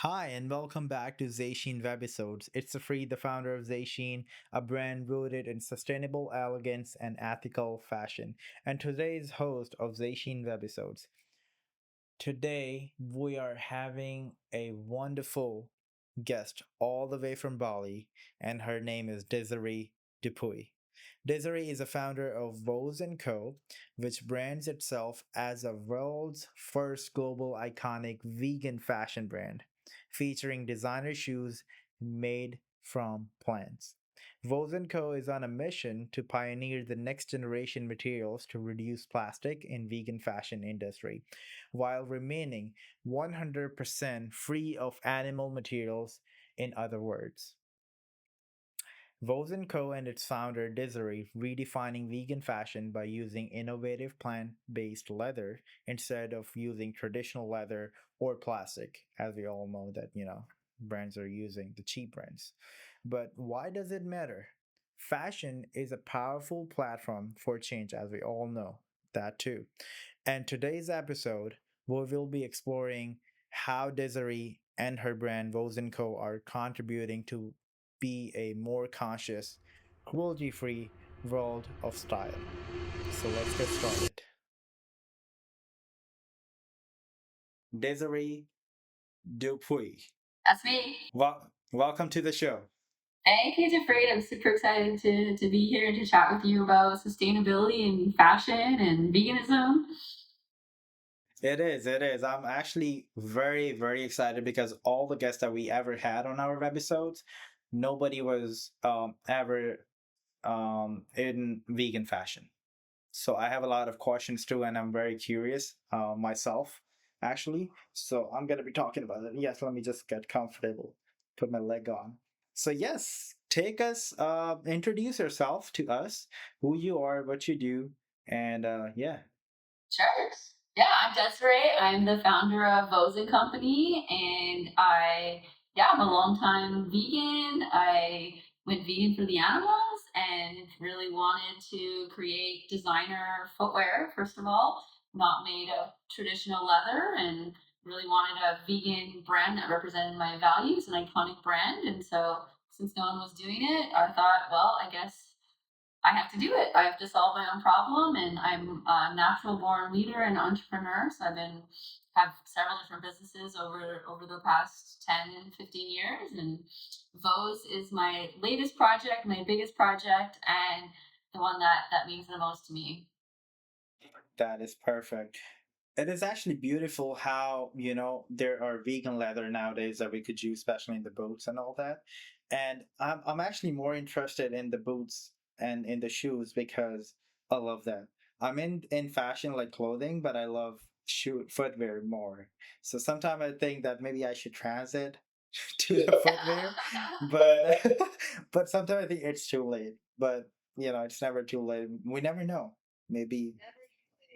Hi, and welcome back to Sheen Webisodes. It's the founder of Sheen, a brand rooted in sustainable elegance and ethical fashion, and today's host of Sheen Webisodes. Today, we are having a wonderful guest all the way from Bali, and her name is Desirée Dupuis. Desiree is a founder of VOES CO, which brands itself as the world's first global iconic vegan fashion brand, featuring designer shoes made from plants. VOES Co. is on a mission to pioneer the next generation materials to reduce plastic in vegan fashion industry, while remaining 100% free of animal materials, in other words. VOES Co. and its founder Desiree redefining vegan fashion by using innovative plant-based leather instead of using traditional leather or plastic, as we all know that, brands are using the cheap brands. But why does it matter? Fashion is a powerful platform for change, as we all know that too. And today's episode, we will be exploring how Desiree and her brand VOES Co. are contributing to be a more conscious, cruelty free world of style. So let's get started. Desiree Dupuis. That's me. Welcome to the show. Thank you, Jafraid. I'm super excited to be here and to chat with you about sustainability and fashion and veganism. It is. I'm actually very, very excited because all the guests that we ever had on our episodes, nobody was ever in vegan fashion. So I have a lot of questions too, and I'm very curious myself, actually. So I'm gonna be talking about it. Yes, let me just get comfortable, put my leg on. So yes, take us, introduce yourself to us, who you are, what you do, and yeah. Sure. Yeah, I'm Desiree. I'm the founder of VOES Company, and I'm a longtime vegan. I went vegan for the animals and really wanted to create designer footwear, first of all, not made of traditional leather, and really wanted a vegan brand that represented my values, an iconic brand. And so, since no one was doing it, I thought, well, I guess I have to do it. I have to solve my own problem, and I'm a natural born leader and entrepreneur. So have several different businesses over the past 10 and 15 years, and VOES is my latest project, my biggest project, and the one that means the most to me. That is perfect. It is actually beautiful how, there are vegan leather nowadays that we could use, especially in the boots and all that. And I'm actually more interested in the boots and in the shoes because I love that. I'm in fashion like clothing, but I love footwear more. So sometimes I think that maybe I should transit to the footwear, but but sometimes I think it's too late. But it's never too late. We never know. Maybe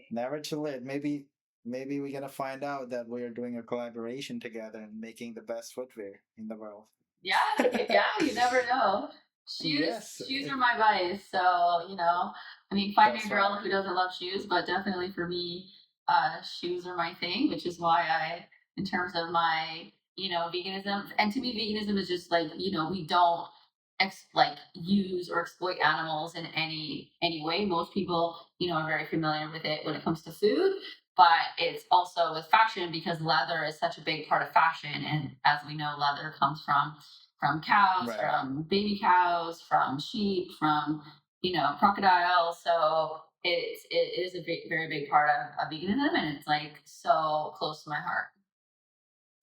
never too late. Maybe we're gonna find out that we're doing a collaboration together and making the best footwear in the world. Yeah, yeah, you never know. Yes, Shoes are my vice. So, I mean, find a that's girl right. who doesn't love shoes, but definitely for me, shoes are my thing, which is why in terms of my, veganism, and to me, veganism is just like, we don't use or exploit animals in any way. Most people, are very familiar with it when it comes to food, but it's also with fashion because leather is such a big part of fashion, and as we know, leather comes from cows, Right. from baby cows, from sheep, from crocodiles. So it is a very big part of veganism, and it's like so close to my heart.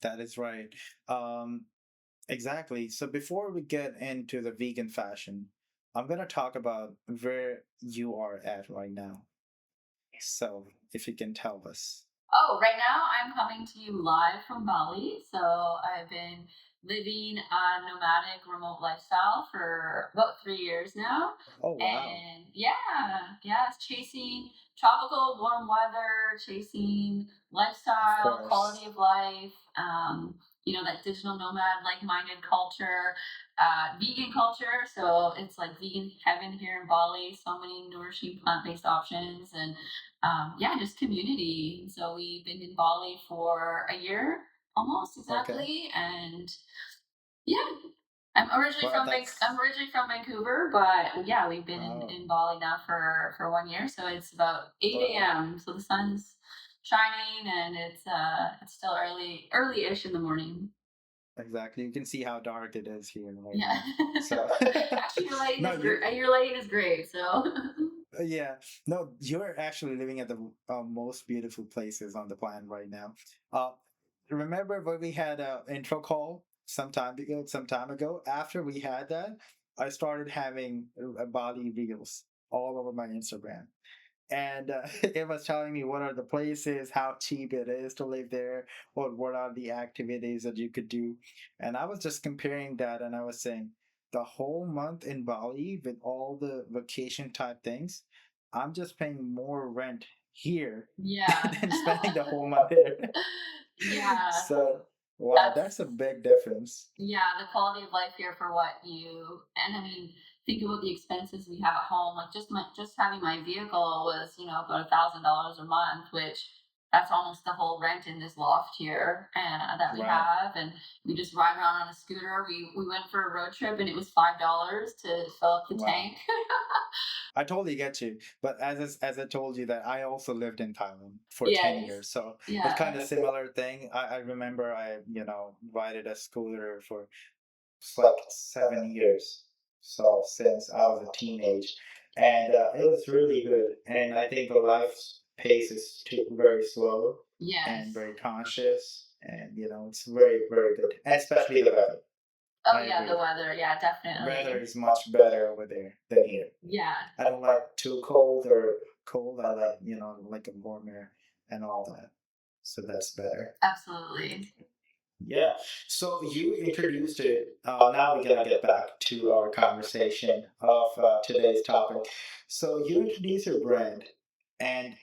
That is right. Um, exactly. So before we get into the vegan fashion, I'm gonna talk about where you are at right now. So if you can tell us. Oh, right now I'm coming to you live from Bali. So I've been living a nomadic remote lifestyle for about 3 years now. Oh wow. And yeah, it's chasing tropical warm weather, chasing Of lifestyle, course. quality of life, that digital nomad like minded culture, vegan culture. So it's like vegan heaven here in Bali. So many nourishing plant based options and just community. So we've been in Bali for a year almost Okay. exactly. And yeah, Well, that's I'm originally from Vancouver, but yeah, we've been oh, in Bali now for 1 year. So it's about 8 wow. a.m. So the sun's shining, and it's still early-ish in the morning. Exactly. You can see how dark it is here right Yeah. now. So, Actually, your lighting no, is great. you, Your lighting is great. So yeah, no, you're actually living at the most beautiful places on the planet right now. Uh, remember when we had a intro call some time ago? After we had that, I started having body reels all over my Instagram. And it was telling me what are the places, how cheap it is to live there, what are the activities that you could do. And I was just comparing that, and I was saying the whole month in Bali with all the vacation type things, I'm just paying more rent here yeah. than spending the whole month there. Yeah. So wow, That's that's a big difference. yeah, the quality of life here for what you and I mean, think about the expenses we have at home. Like just having my vehicle was, about $1,000 a month, which that's almost the whole rent in this loft here that we Wow. have. And we just ride around on a scooter. We went for a road trip and it was $5 to fill up the Wow. tank. I totally get you, but as I told you that I also lived in Thailand for 10 years, Yes. so it's Yeah. kind of similar thing. I remember I rided a scooter for like 7 years, so since I was a teenage, and it was really good. And I think the life pace is very slow and Yes. very conscious, and it's very good, and especially the weather. Oh I yeah, the agree. weather. Yeah, Weather definitely. is much better over there than here. Yeah. I don't like too cold or cold. I like, like a warmer and all that. So that's better. Absolutely. Yeah. So you introduced it. Now we're gonna get back to our conversation of today's topic. So you introduced your brand, and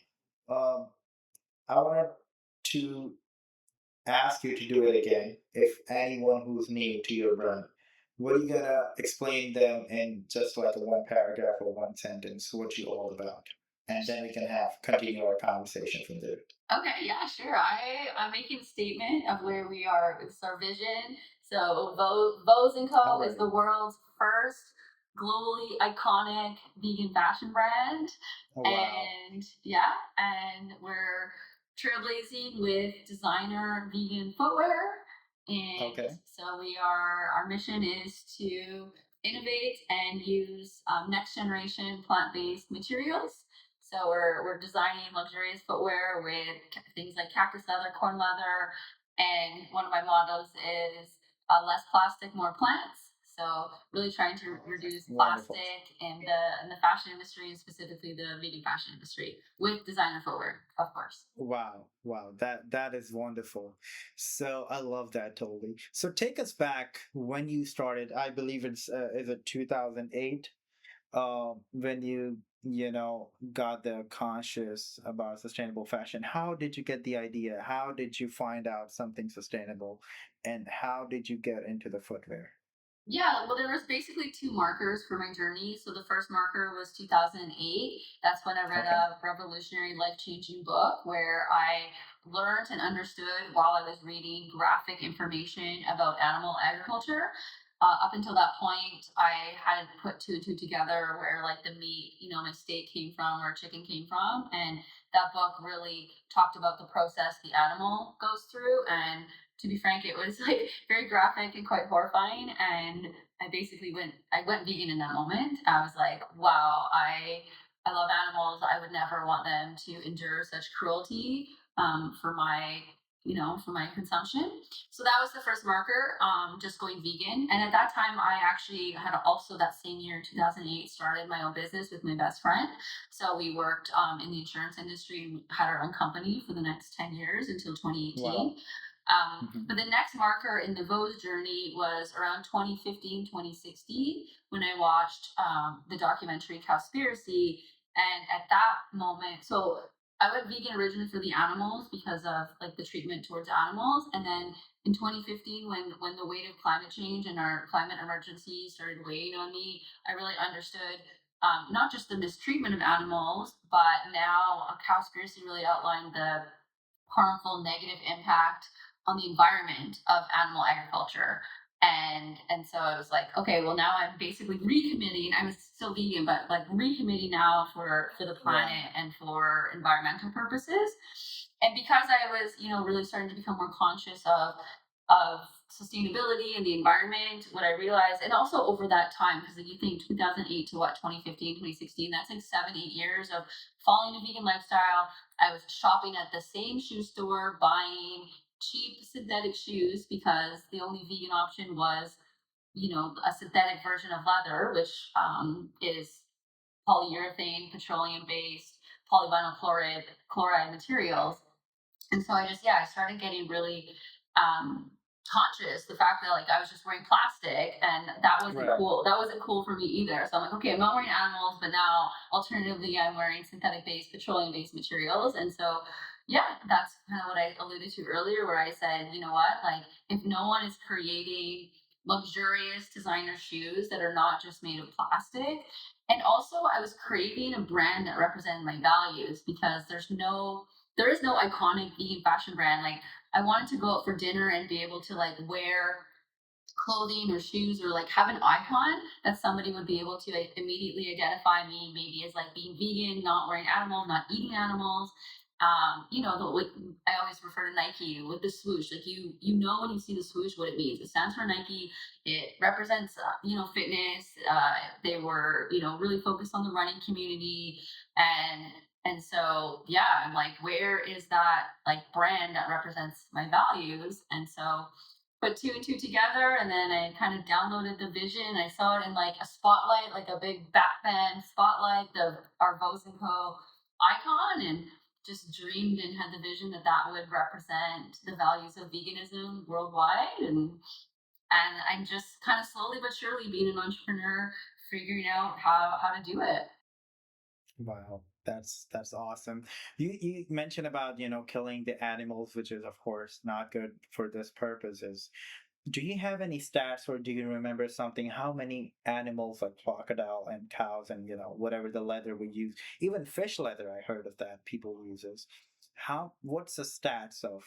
um, I wanted to ask you to do it again. If anyone who's new to your brand, what are you gonna explain them in just like a one paragraph or one sentence? What you all about, and then we can have continue our conversation from there. Okay, yeah, sure. I'm making a statement of where we are. It's our vision. So VOES I'm Co. is ready. the world's first globally iconic vegan fashion brand. Oh wow. And yeah, and we're trailblazing with designer vegan footwear. And Okay. so our mission is to innovate and use next generation plant-based materials. So we're designing luxurious footwear with things like cactus leather, corn leather, and one of my mottos is less plastic, more plants. So really trying to reduce Wonderful. plastic in the fashion industry and specifically the vegan fashion industry with designer footwear, of course. Wow, wow, that is wonderful. So I love that totally. So take us back when you started. I believe it's is it 2008 when you got the conscious about sustainable fashion. How did you get the idea? How did you find out something sustainable, and how did you get into the footwear? Yeah, well, there was basically two markers for my journey. So the first marker was 2008. That's when I read Okay. a revolutionary, life-changing book where I learned and understood while I was reading graphic information about animal agriculture. Up until that point, I hadn't put two and two together where like the meat, my steak came from or chicken came from. And that book really talked about the process the animal goes through. And to be frank, it was like very graphic and quite horrifying. And I went vegan in that moment. I was like, wow, I love animals. I would never want them to endure such cruelty for for my consumption. So that was the first marker, just going vegan. And at that time, I actually had also that same year, 2008, started my own business with my best friend. So we worked in the insurance industry and had our own company for the next 10 years until Wow. 2018. Hmm. But the next marker in the VOES journey was around 2015, 2016, when I watched the documentary Cowspiracy. And at that moment, so I went vegan originally for the animals because of like the treatment towards animals. And then in 2015, when the weight of climate change and our climate emergency started weighing on me, I really understood not just the mistreatment of animals, but now Cowspiracy really outlined the harmful negative impact on the environment of animal agriculture. And so I was like, okay, well now I'm basically recommitting. I'm still vegan, but like recommitting now for the Right. planet and for environmental purposes. And because I was, really starting to become more conscious of sustainability and the environment, what I realized, and also over that time, because if you think 2008 to what, 2015, 2016, that's like 7, 8 years of following a vegan lifestyle. I was shopping at the same shoe store, buying cheap synthetic shoes because the only vegan option was, a synthetic version of leather, which is polyurethane, petroleum based, polyvinyl chloride materials. And so I started getting really conscious the fact that like I was just wearing plastic, and that wasn't Right. cool. That wasn't cool for me either. So I'm like, okay, I'm not wearing animals, but now alternatively I'm wearing synthetic based, petroleum based materials. And so that's kind of what I alluded to earlier, where I said, you know what, like if no one is creating luxurious designer shoes that are not just made of plastic. And also I was craving a brand that represented my values, because there is no iconic vegan fashion brand. Like I wanted to go out for dinner and be able to like wear clothing or shoes, or like have an icon that somebody would be able to like, immediately identify me maybe as like being vegan, not wearing animals, not eating animals. Like I always refer to Nike with the swoosh. Like when you see the swoosh what it means. It stands for Nike. It represents fitness. They were really focused on the running community, and so I'm like, where is that like brand that represents my values? And so put two and two together, and then I kind of downloaded the vision. I saw it in like a spotlight, like a big Batman spotlight, the our VOES CO icon, and just dreamed and had the vision that that would represent the values of veganism worldwide. And I'm just kind of slowly but surely being an entrepreneur, figuring out how to do it. Wow, that's awesome. You mentioned about, killing the animals, which is of course not good for this purposes. Do you have any stats, or do you remember something? How many animals like crocodile and cows and whatever the leather we use, even fish leather, I heard of that people uses. What's the stats of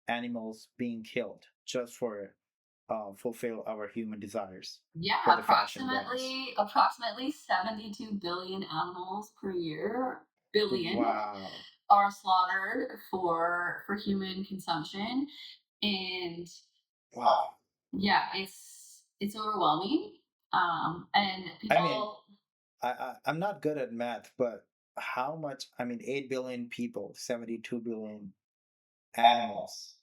animals being killed just for fulfill our human desires for Yeah, the fashion brands? approximately 72 billion animals per year, billion, Wow. are slaughtered for human consumption. And Wow. it's overwhelming. And I mean, people, I'm not good at math, but how much? I mean, 8 billion people, 72 billion animals.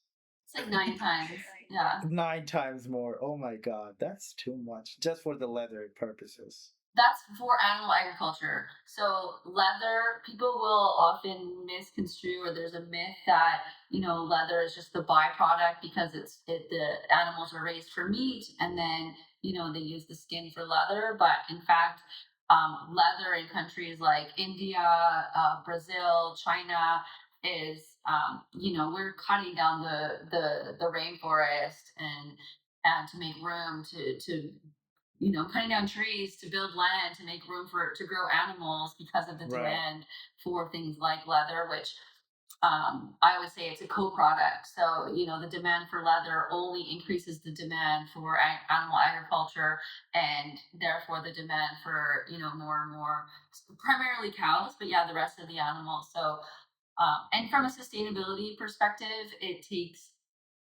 it's like 9 times. Yeah. 9 times more. Oh my God, that's too much just for the leather purposes. That's for animal agriculture. So leather, people will often misconstrue, or there's a myth that leather is just the byproduct because the animals are raised for meat, and then they use the skin for leather. But in fact, leather in countries like India, Brazil, China is we're cutting down the rainforest and to make room to cutting down trees to build land to make room for to grow animals because of the Right. demand for things like leather, which I would say it's a co-product. So the demand for leather only increases the demand for animal agriculture, and therefore the demand for more and more, primarily cows, but the rest of the animals. So and from a sustainability perspective, it takes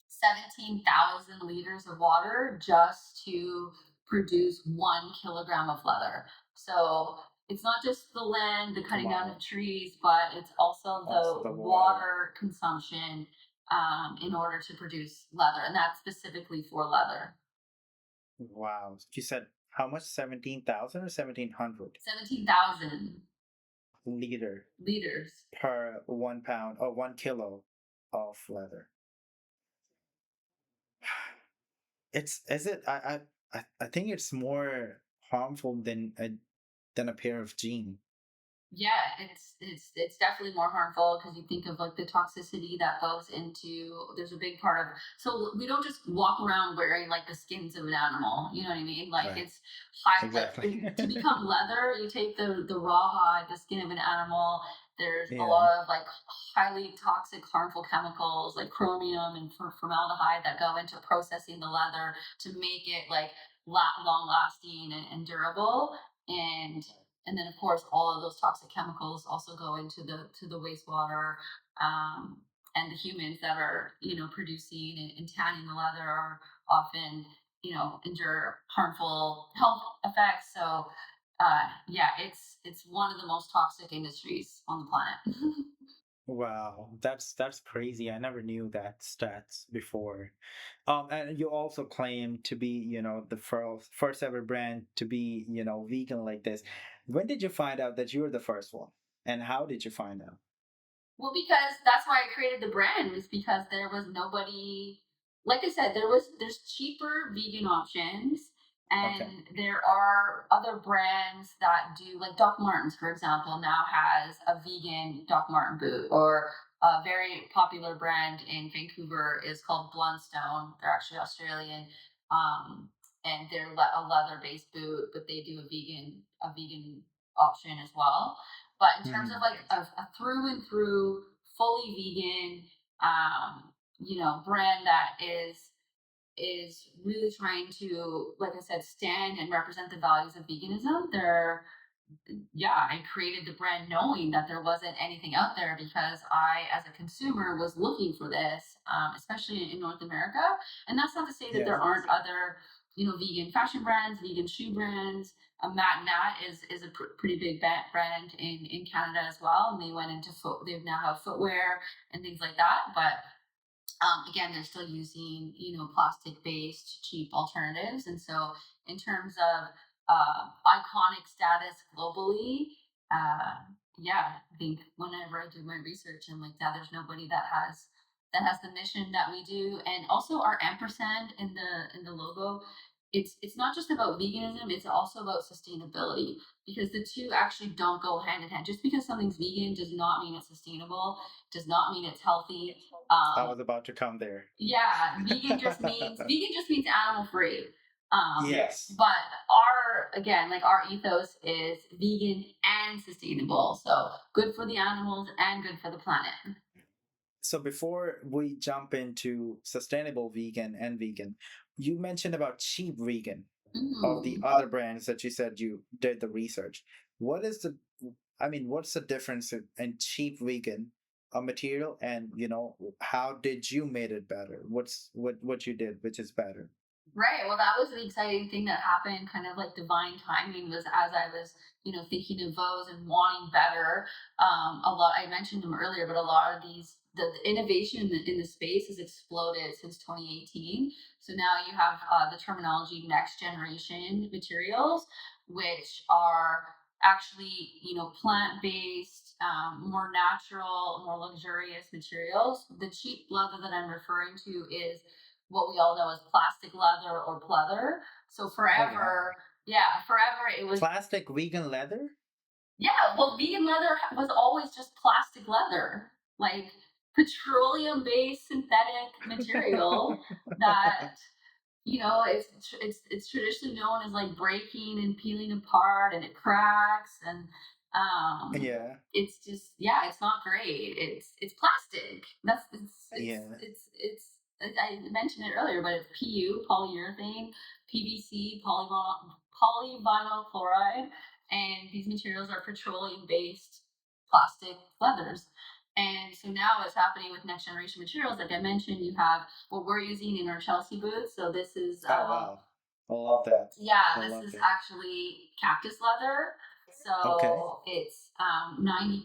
17,000 liters of water just to produce 1 kilogram of leather. So it's not just the land, the cutting down Wow. of trees, but it's also Also the the water. water consumption in order to produce leather. And that's specifically for leather. Wow. You said how much? 17,000 or 1,700 17,000 liter liters. per 1 pound or 1 kilo of leather. It's is it? I think it's more harmful than a pair of jeans. Yeah, it's definitely more harmful, because you think of like the toxicity that goes into. There's a big part of, so we don't just walk around wearing like the skins of an animal. You know what I mean? Like Right. it's high, like Exactly. to become leather. You take the rawhide, the skin of an animal, There's a Yeah. lot of like highly toxic, harmful chemicals like chromium and formaldehyde that go into processing the leather to make it like long lasting and durable. And and then of course all of those toxic chemicals also go into the wastewater. Um, and the humans that are producing and tanning the leather are often endure harmful health effects. So yeah, it's one of the most toxic industries on the planet. Wow, that's crazy. I never knew that stats before. And you also claim to be, the first ever brand to be, vegan like this. When did you find out that you were the first one? And how did you find out? Well, because that's why I created the brand, was because there was nobody, like I said, there's cheaper vegan options, Okay. and there are other brands that do, like Doc Martens, for example, now has a vegan Doc Marten boot, or a very popular brand in Vancouver is called Blundstone. They're actually Australian, um, and they're a leather based boot, but they do a vegan option as well. But in terms of Hmm. like a through and through fully vegan, brand that is really trying to, like I said, stand and represent the values of veganism. I created the brand knowing that there wasn't anything out there, because I, as a consumer, was looking for this, especially in North America. And that's not to say that Yeah. there aren't other, vegan fashion brands, vegan shoe brands. Matt Nat is a pretty big brand in Canada as well, and they went into they now have footwear and things like that. But again, they're still using plastic based cheap alternatives. And so in terms of iconic status globally, uh, yeah, I think whenever I do my research, I'm like, yeah, there's nobody that has the mission that we do. And also our ampersand in the logo, it's not just about veganism, it's also about sustainability, because the two actually don't go hand in hand. Just because something's vegan does not mean it's sustainable, does not mean it's healthy. I um, was about to come there. yeah, vegan just means animal free. Yes. But our ethos is vegan and sustainable. So good for the animals and good for the planet. So before we jump into sustainable vegan and vegan, you mentioned about cheap vegan of the Mhm. other brands that you said you did the research. What is the, I mean, what's the difference in cheap vegan material, and how did you made it better? What you did, which is better? Right. Well, that was the exciting thing that happened, kind of like divine timing, was as I was, thinking of VOES and wanting better. A lot, I mentioned them earlier, but a lot of the innovation in the space has exploded since 2018. So now you have the terminology next generation materials, which are actually, plant based, more natural, more luxurious materials. The cheap leather that I'm referring to is what we all know as plastic leather or pleather. So Oh wow. forever it was. Plastic vegan leather? Yeah, well, vegan leather was always just plastic leather, like petroleum based synthetic material that it's traditionally known as like breaking and peeling apart, and it cracks, and Yeah. it's just, yeah, it's not great. It's plastic. That's Yeah. I mentioned it earlier, but it's PU, polyurethane, PVC, polyvinyl chloride, and these materials are petroleum based plastic leathers. And so now what's happening with next generation materials, like I mentioned, you have what we're using in our Chelsea boots. So this is Oh wow. I love that. I this love is that. actually cactus leather. Okay. So it's 90%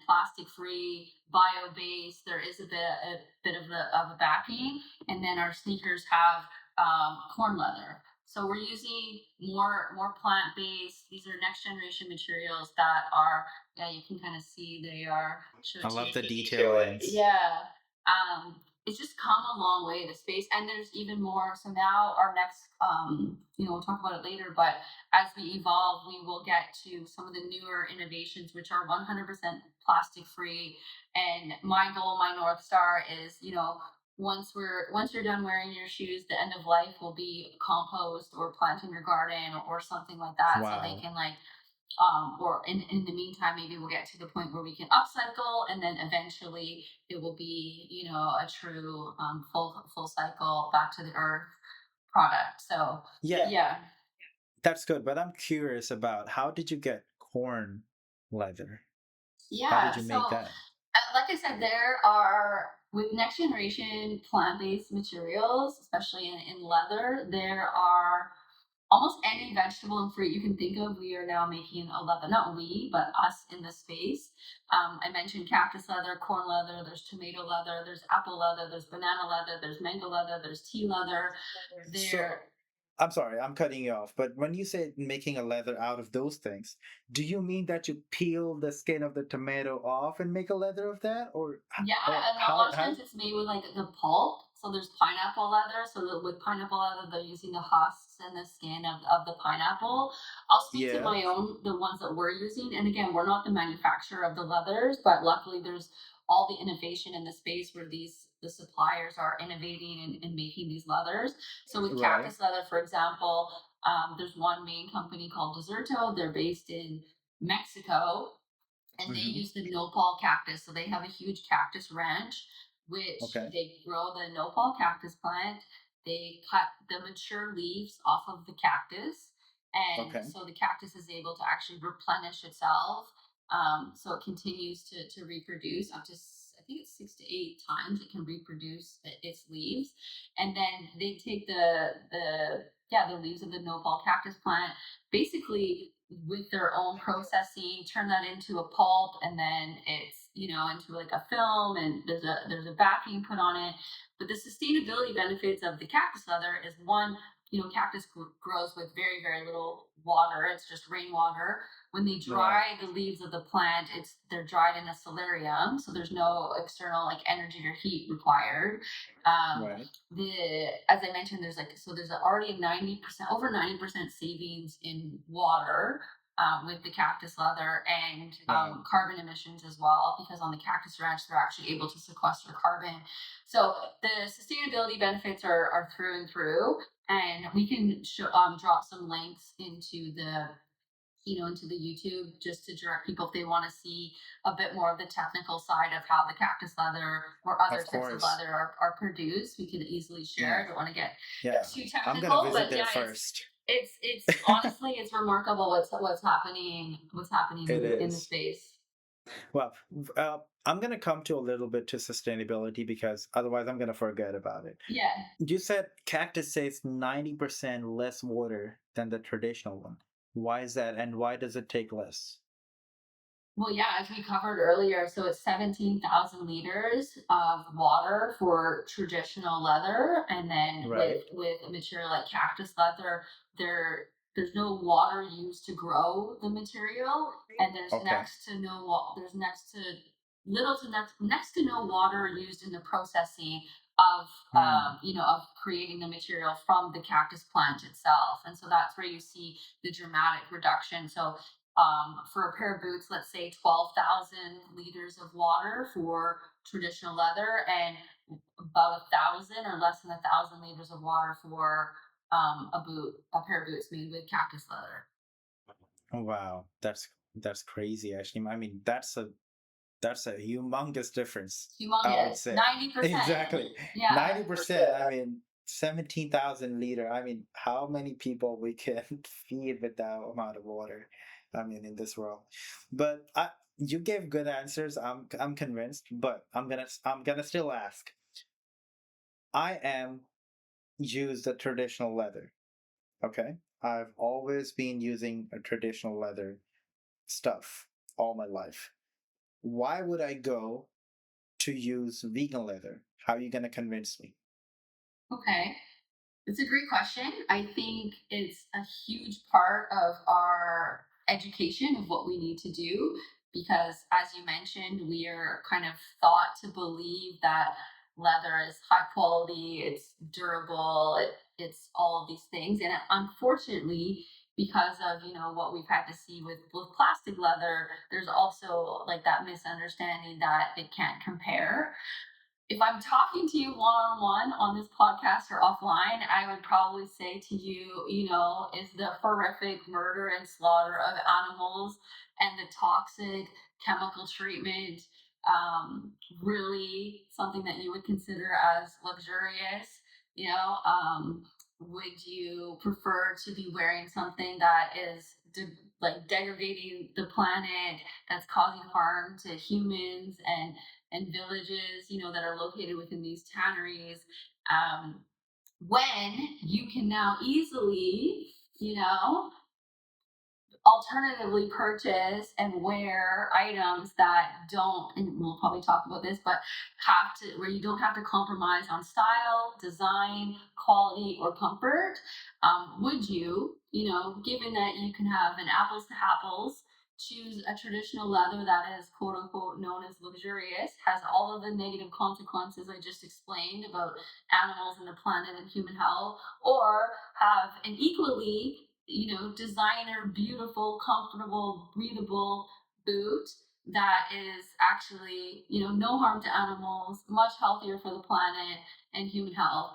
plastic free, bio based. There is a bit of a backing, and then our sneakers have corn leather. So we're using more plant based. These are next generation materials that are, yeah, you can kind of see they are show I it to love you. the The detailings. detailings. Yeah. It's just come a long way, the space, and there's even more. So now our next, we'll talk about it later, but as we evolve, we will get to some of the newer innovations, which are 100% plastic free. And my goal, my North Star is, once you're done wearing your shoes, the end of life will be compost or plant in your garden, or something like that. So they Wow. can like or in the meantime, maybe we'll get to the point where we can upcycle, and then eventually it will be, a true full cycle back to the earth product. So Yeah, yeah. that's good. But I'm curious about how did you get corn leather? How did Yeah. you So, make that? like I said, there are with next generation plant based materials, especially in leather, there are almost any vegetable and fruit you can think of. We are now making a leather, not we, but us in the space. I mentioned cactus leather, corn leather, there's tomato leather, there's apple leather, there's banana leather, there's mango leather, there's tea leather. So There, I'm sorry, I'm cutting you off, but when you say making a leather out of those things, do you mean that you peel the skin of the tomato off and make a leather of that, yeah, or and a lot of times it's made with like the pulp. So there's pineapple leather. So with pineapple leather, they're using the husks and the skin of the pineapple. I'll speak to Yeah, my own, the ones that we're using. And again, we're not the manufacturer of the leathers, but luckily there's all the innovation in the space where the suppliers are innovating and making these leathers. So with right. cactus leather, for example, there's one main company called Deserto. They're based in Mexico, and they Hmm. use the nopal cactus. So they have a huge cactus ranch, which Okay, they grow the nopal cactus plant. They cut the mature leaves off of the cactus. And okay, so the cactus is able to actually replenish itself. So it continues to reproduce up to, I think it's 6 to 8 times it can reproduce its leaves. And then they take the leaves of the nopal cactus plant, basically with their own processing, turn that into a pulp, and then it's, into like a film, and there's a backing put on it. But the sustainability benefits of the cactus leather is one, cactus grows with very very little water. It's just rainwater. When they right, dry the leaves of the plant, they're dried in a solarium, so there's no external like energy or heat required. um, right. the As I mentioned, there's already 90%, over 90% savings in water, with the cactus leather, and Wow. carbon emissions as well, because on the cactus ranch they're actually able to sequester carbon. So the sustainability benefits are through and through, and we can drop some links into the YouTube, just to direct people if they want to see a bit more of the technical side of how the cactus leather or other Of types of course. leather are produced. We can easily share. Yeah, I don't want to get yeah. too I'm gonna technical, visit but there yeah, first. it's honestly it's remarkable what's happening It in the is. space. Well, I'm gonna come to a little bit to sustainability because otherwise I'm gonna forget about it. Yeah. You said cactus saves 90% less water than the traditional one. Why is that, and why does it take less? Well, yeah, as we covered earlier, so it's 17,000 liters of water for traditional leather, and then with Right. with a material like cactus leather, there's no water used to grow the material, and Okay. there's next to little to next to no water used in the processing of Hmm. of creating the material from the cactus plant itself, and so that's where you see the dramatic reduction. So for a pair of boots, let's say 12,000 liters of water for traditional leather, and about 1,000 or less than 1,000 liters of water for a pair of boots made with cactus leather. Oh, wow, that's crazy. Actually, I mean that's a humongous difference. I would Humongous, say 90%. exactly Yeah. 90%. I mean 17,000 liter. I mean how many people we can feed with that amount of water? I mean in this world, but you gave good answers. I'm convinced, but I'm gonna still ask. I am use the traditional leather. Okay, I've always been using a traditional leather stuff all my life. Why would I go to use vegan leather? How are you going to convince me? Okay. It's a great question. I think it's a huge part of our education of what we need to do, because, as you mentioned, we are kind of taught to believe that leather is high quality, it's durable, it's all of these things. And unfortunately, because of what we've had to see with plastic leather, there's also like that misunderstanding that it can't compare. if I'm talking to you one on one on this podcast or offline, I would probably say to you, is the horrific murder and slaughter of animals and the toxic chemical treatment really something that you would consider as luxurious? Would you prefer to be wearing something that is like degrading the planet, that's causing harm to humans and villages, that are located within these tanneries, um, when you can now easily, alternatively purchase and wear items that don't, and we'll probably talk about this, but have to, where you don't have to compromise on style, design, quality, or comfort. Would you, given that you can have an apples to apples, choose a traditional leather that is quote unquote known as luxurious, has all of the negative consequences I just explained about animals and the planet and human health, or have an equally, designer, beautiful, comfortable, breathable boot that is actually, no harm to animals, much healthier for the planet and human health.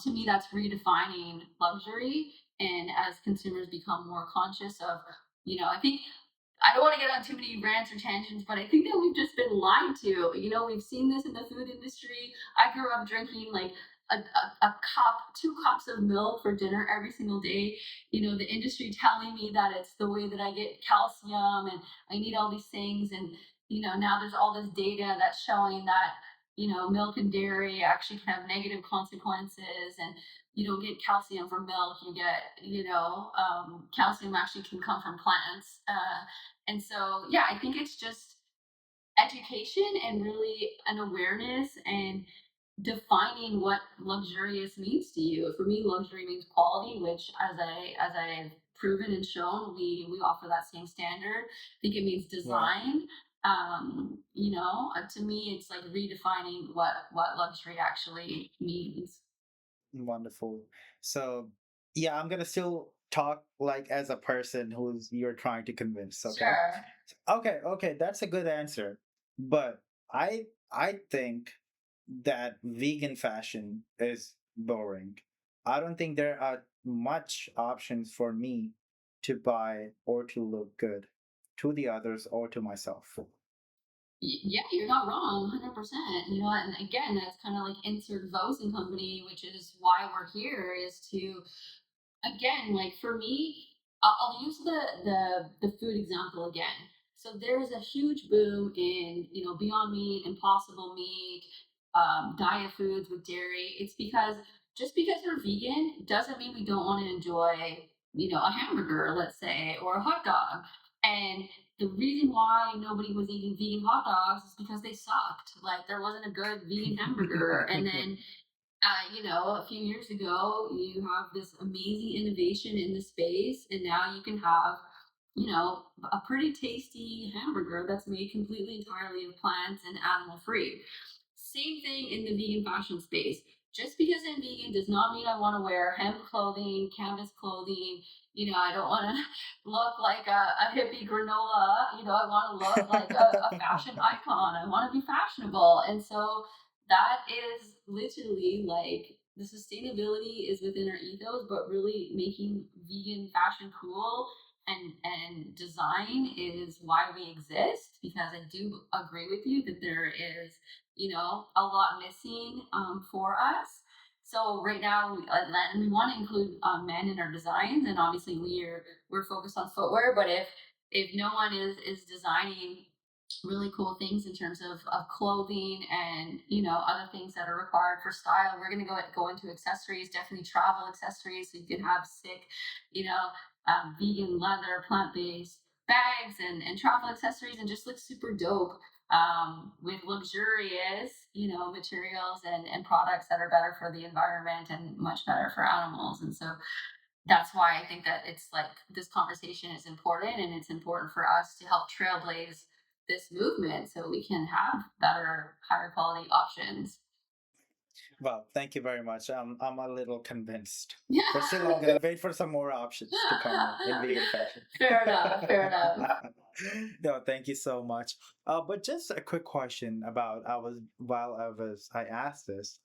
To me, that's redefining luxury. And as consumers become more conscious of, I think I don't want to get on too many rants or tangents, but I think that we've just been lied to. We've seen this in the food industry. I grew up drinking like a cup, 2 cups of milk for dinner every single day. The industry telling me that it's the way that I get calcium and I need all these things. And, now there's all this data that's showing that, milk and dairy actually can have negative consequences, and you don't get calcium from milk. You get, calcium actually can come from plants. And so, yeah, I think it's just education and really an awareness and defining what luxurious means to you. For me, luxury means quality, which as I've proven and shown, we offer that same standard. I think it means Right. design. To me, it's like redefining what luxury actually means. Wonderful. So, yeah, I'm gonna still talk like as a person who's you're trying to convince, okay? Sure. Okay, that's a good answer. But I think that vegan fashion is boring. I don't think there are much options for me to buy or to look good to the others or to myself. Yeah, you're not wrong, 100%. And again, that's kind of like insert VOES and company, which is why we're here, is to, again, like for me, I'll use the food example again. So there's a huge boom in, Beyond Meat, Impossible Meat, diet foods with dairy. It's because just because we're vegan doesn't mean we don't want to enjoy, a hamburger, let's say, or a hot dog. And the reason why nobody was eating vegan hot dogs is because they sucked. Like there wasn't a good vegan hamburger. And then a few years ago, you have this amazing innovation in the space, and now you can have, a pretty tasty hamburger that's made completely entirely of plants and animal free. Same thing in the vegan fashion space. Just because I'm vegan does not mean I want to wear hemp clothing, canvas clothing. I don't want to look like a hippie granola. I want to look like a fashion icon. I want to be fashionable. And so that is literally like the sustainability is within our ethos, but really making vegan fashion cool and design is why we exist, because I do agree with you that there is, a lot missing for us. So right now, and we want to include men in our designs, and obviously we're focused on footwear. But if no one is designing really cool things in terms of clothing and other things that are required for style, we're going to go into accessories, definitely travel accessories, so you can have sick, you know vegan leather, plant-based bags and travel accessories, and just look super dope with luxurious, materials and products that are better for the environment and much better for animals. And so that's why I think that it's like this conversation is important, and it's important for us to help trailblaze this movement so we can have better, higher quality options. Well, thank you very much. I'm a little convinced. Yeah. But still, I'm gonna wait for some more options to come in vegan fashion. Fair enough. Fair enough. No, thank you so much. But just a quick question about I asked this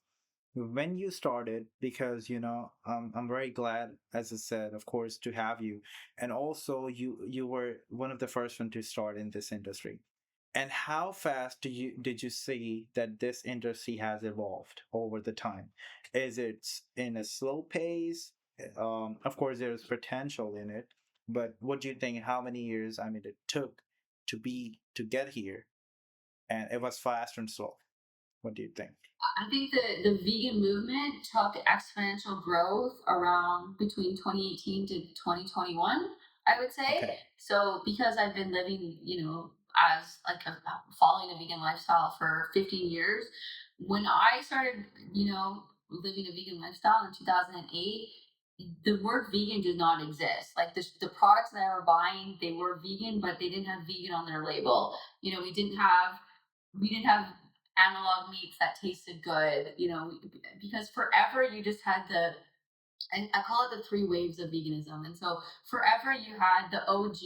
when you started, because I'm very glad, as I said, of course, to have you, and also you were one of the first one to start in this industry. And how fast did you see that this industry has evolved over the time? Is it in a slow pace? Of course, there's potential in it, but what do you think? How many years? I mean, it took to get here, and it was fast and slow. What do you think? I think the vegan movement took exponential growth around between 2018 to 2021, I would say. Okay. So because I've been living, as like following a vegan lifestyle for 15 years, when I started, living a vegan lifestyle in 2008, the word vegan did not exist. Like the products that I were buying, they were vegan, but they didn't have vegan on their label. We didn't have analog meats that tasted good, because forever you just had I call it the three waves of veganism. And so forever you had the OG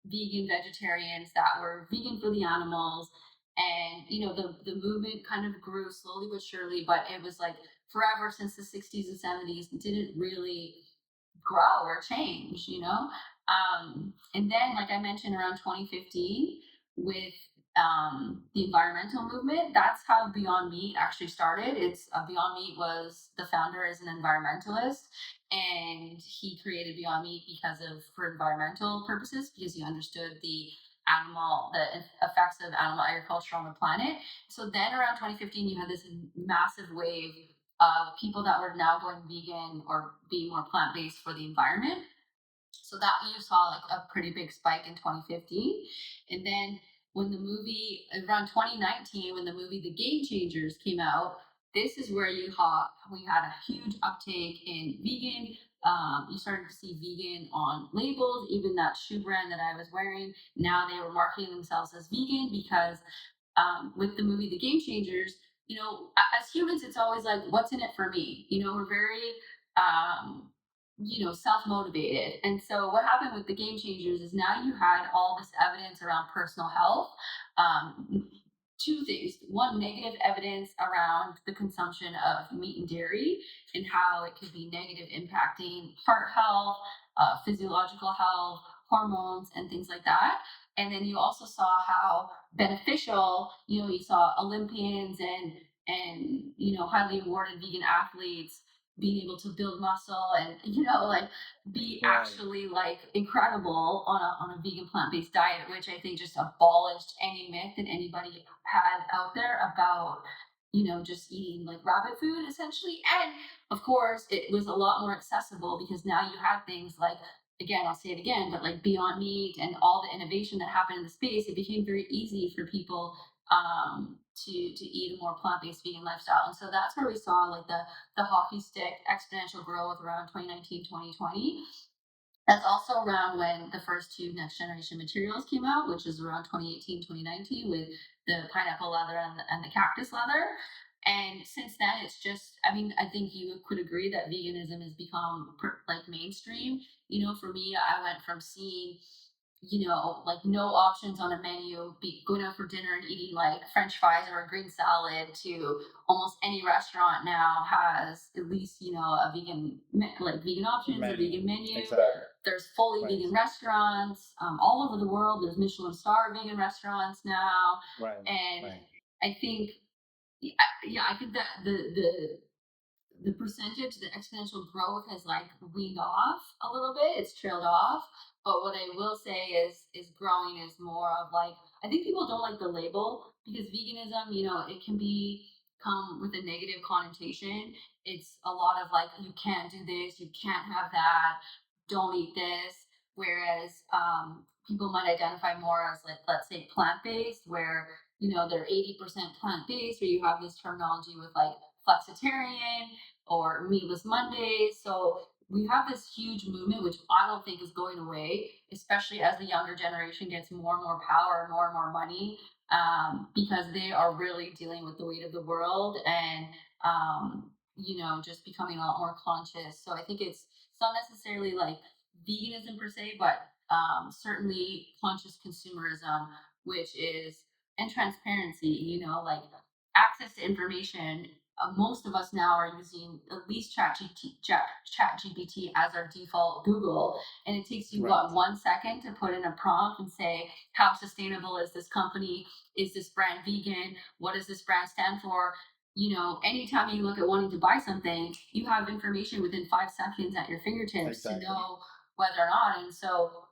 vegan vegetarians that were vegan for the animals. And, the movement kind of grew slowly but surely, but it was like forever since the 60s and 70s, it didn't really grow or change, And then, like I mentioned, around 2015, with the environmental movement, that's how Beyond Meat actually started. It's Beyond Meat was the founder is an environmentalist, and he created Beyond Meat for environmental purposes, because he understood the effects of animal agriculture on the planet. So then around 2015, you had this massive wave of people that were now going vegan or being more plant based for the environment. So that you saw like a pretty big spike in 2015. And then when the movie around 2019, when the movie The Game Changers came out, this is where we had a huge uptake in vegan. You started to see vegan on labels. Even that shoe brand that I was wearing, now they were marketing themselves as vegan, because with the movie The Game Changers, as humans, it's always like, what's in it for me? We're very um, self motivated. And so what happened with The Game Changers is now you had all this evidence around personal health. Two things: one, negative evidence around the consumption of meat and dairy, and how it could be negative, impacting heart health, physiological health, hormones, and things like that. And then you also saw how beneficial, you saw Olympians and highly awarded vegan athletes being able to build muscle and like be Right. actually like incredible on a vegan plant-based diet, which I think just abolished any myth that anybody had out there about just eating like rabbit food essentially. And of course it was a lot more accessible, because now you had things like, again, I'll say it again, but like Beyond Meat and all the innovation that happened in the space, it became very easy for people to eat a more plant-based vegan lifestyle. And so that's where we saw like the hockey stick exponential growth around 2019, 2020. That's also around when the first two next generation materials came out, which is around 2018, 2019, with the pineapple leather and the cactus leather. And since then, it's just, I mean, I think you could agree that veganism has become like mainstream. For me, I went from seeing like no options on a menu, be going out for dinner and eating like French fries or a green salad, to almost any restaurant now has at least, a like vegan options, a vegan menu. Exactly. There's fully Right. vegan restaurants all over the world. There's Michelin star vegan restaurants now. Right. And Right. I think, yeah, I think that the percentage, the exponential growth has like weaned off a little bit. It's trailed off. But what I will say is growing is more of like, I think people don't like the label, because veganism, it can come with a negative connotation. It's a lot of like, you can't do this, you can't have that, don't eat this. Whereas people might identify more as like, let's say, plant based, where they're 80% plant based, or you have this terminology with like flexitarian or meatless Mondays. So we have this huge movement, which I don't think is going away, especially as the younger generation gets more and more power, more and more money, because they are really dealing with the weight of the world. And just becoming a lot more conscious. So I think it's not necessarily like veganism per se, but certainly conscious consumerism, which is and transparency. Like access to information. Most of us now are using at least ChatGPT as our default Google, and it takes you Right. what 1 second to put in a prompt and say how sustainable is this company, is this brand vegan, what does this brand stand for. Anytime you look at wanting to buy something, you have information within 5 seconds at your fingertips to Exactly. know whether or not. And so,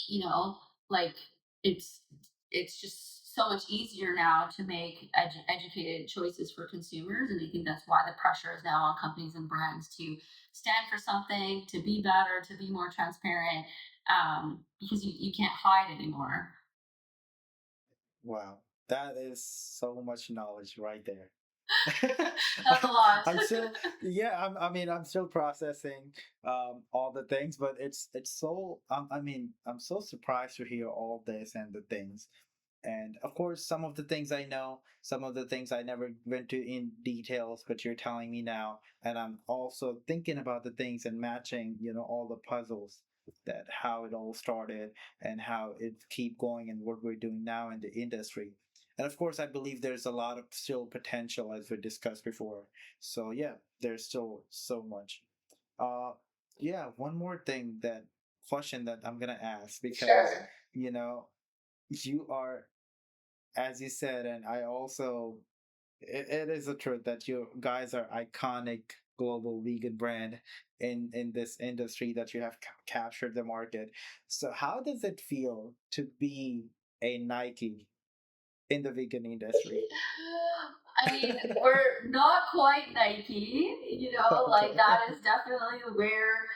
you know, like it's it's just so much easier now to make educated choices for consumers, and I think that's why the pressure is now on companies and brands to stand for something, to be better, to be more transparent, because you can't hide anymore. Wow. That is so much knowledge right there. That's a lot. I'm still, yeah, I mean, I'm still processing all the things, but it's so, I mean, I'm so surprised to hear all this and the things. And of course, some of the things I know, some of the things I never went to in details, but you're telling me now. And I'm also thinking about the things and matching, all the puzzles, that how it all started and how it keep going and what we're doing now in the industry. And of course, I believe there's a lot of still potential as we discussed before. So yeah, there's still so much. Uh, yeah, one more thing, that question that I'm gonna ask, because Sure. you know you are, as you said, and I also, it is a truth that you guys are iconic global vegan brand in this industry, that you have captured the market. So how does it feel to be a Nike in the vegan industry? I mean, we're not quite Nike, like Okay. that is definitely where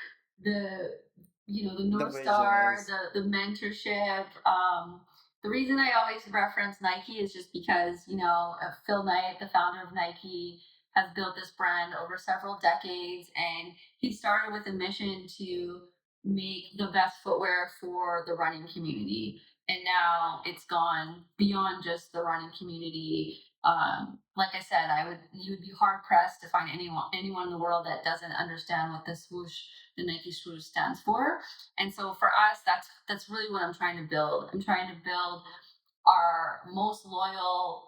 the the The North vision Star, is the mentorship. The reason I always reference Nike is just because, Phil Knight, the founder of Nike, has built this brand over several decades, and he started with a mission to make the best footwear for the running community, and now it's gone beyond just the running community. Like I said, you would be hard pressed to find anyone in the world that doesn't understand what the Nike swoosh stands for. And so for us, that's really what I'm trying to build. I'm trying to build our most loyal,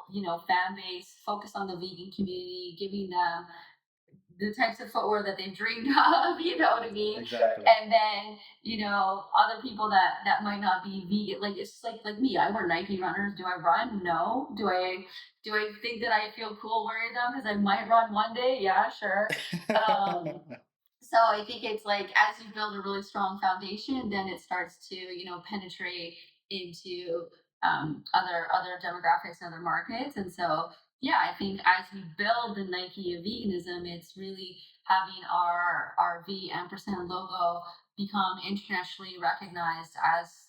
fan base, focus on the vegan community, giving them the types of footwear that they've dreamed of, you know what I mean? exactly. And then, other people that might not be vegan, like it's just like me. I wear Nike runners. Do I run? No. Do I think that I feel cool wearing them because I might run one day? Yeah, sure. Um, so I think it's like as you build a really strong foundation, then it starts to penetrate into other demographics and other markets. And so yeah, I think as we build the Nike of veganism, it's really having our V ampersand logo become internationally recognized as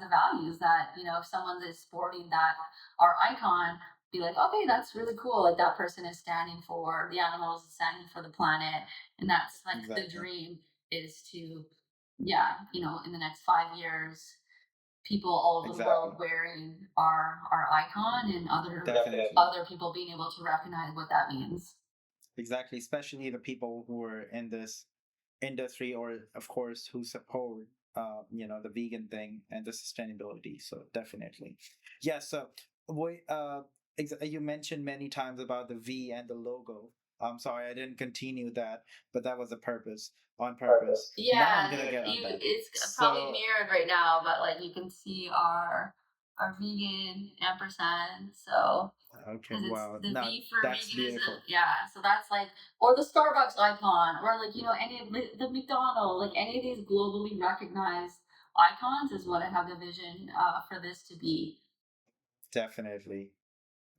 the values that if someone is sporting that our icon, be like, okay, that's really cool. Like that person is standing for the animals, standing for the planet, and that's like the Exactly. dream is to, yeah, in the next 5 years, people all over the Exactly. world wearing our icon, and Definitely. other people being able to recognize what that means. Exactly. Especially the people who are in this industry, or of course who support the vegan thing and the sustainability. So definitely, yeah. So we you mentioned many times about the V and the logo. I'm sorry I didn't continue that, but that was a purpose, on purpose. Now I'm Yeah, gonna get on that. it's probably So mirrored right now, but like you can see our vegan ampersand. So okay, because it's wow, the now V for that's veganism. beautiful. Yeah, so that's like, or the Starbucks icon, or like any of the McDonald's, like any of these globally recognized icons is what I have the vision for this to be. Definitely.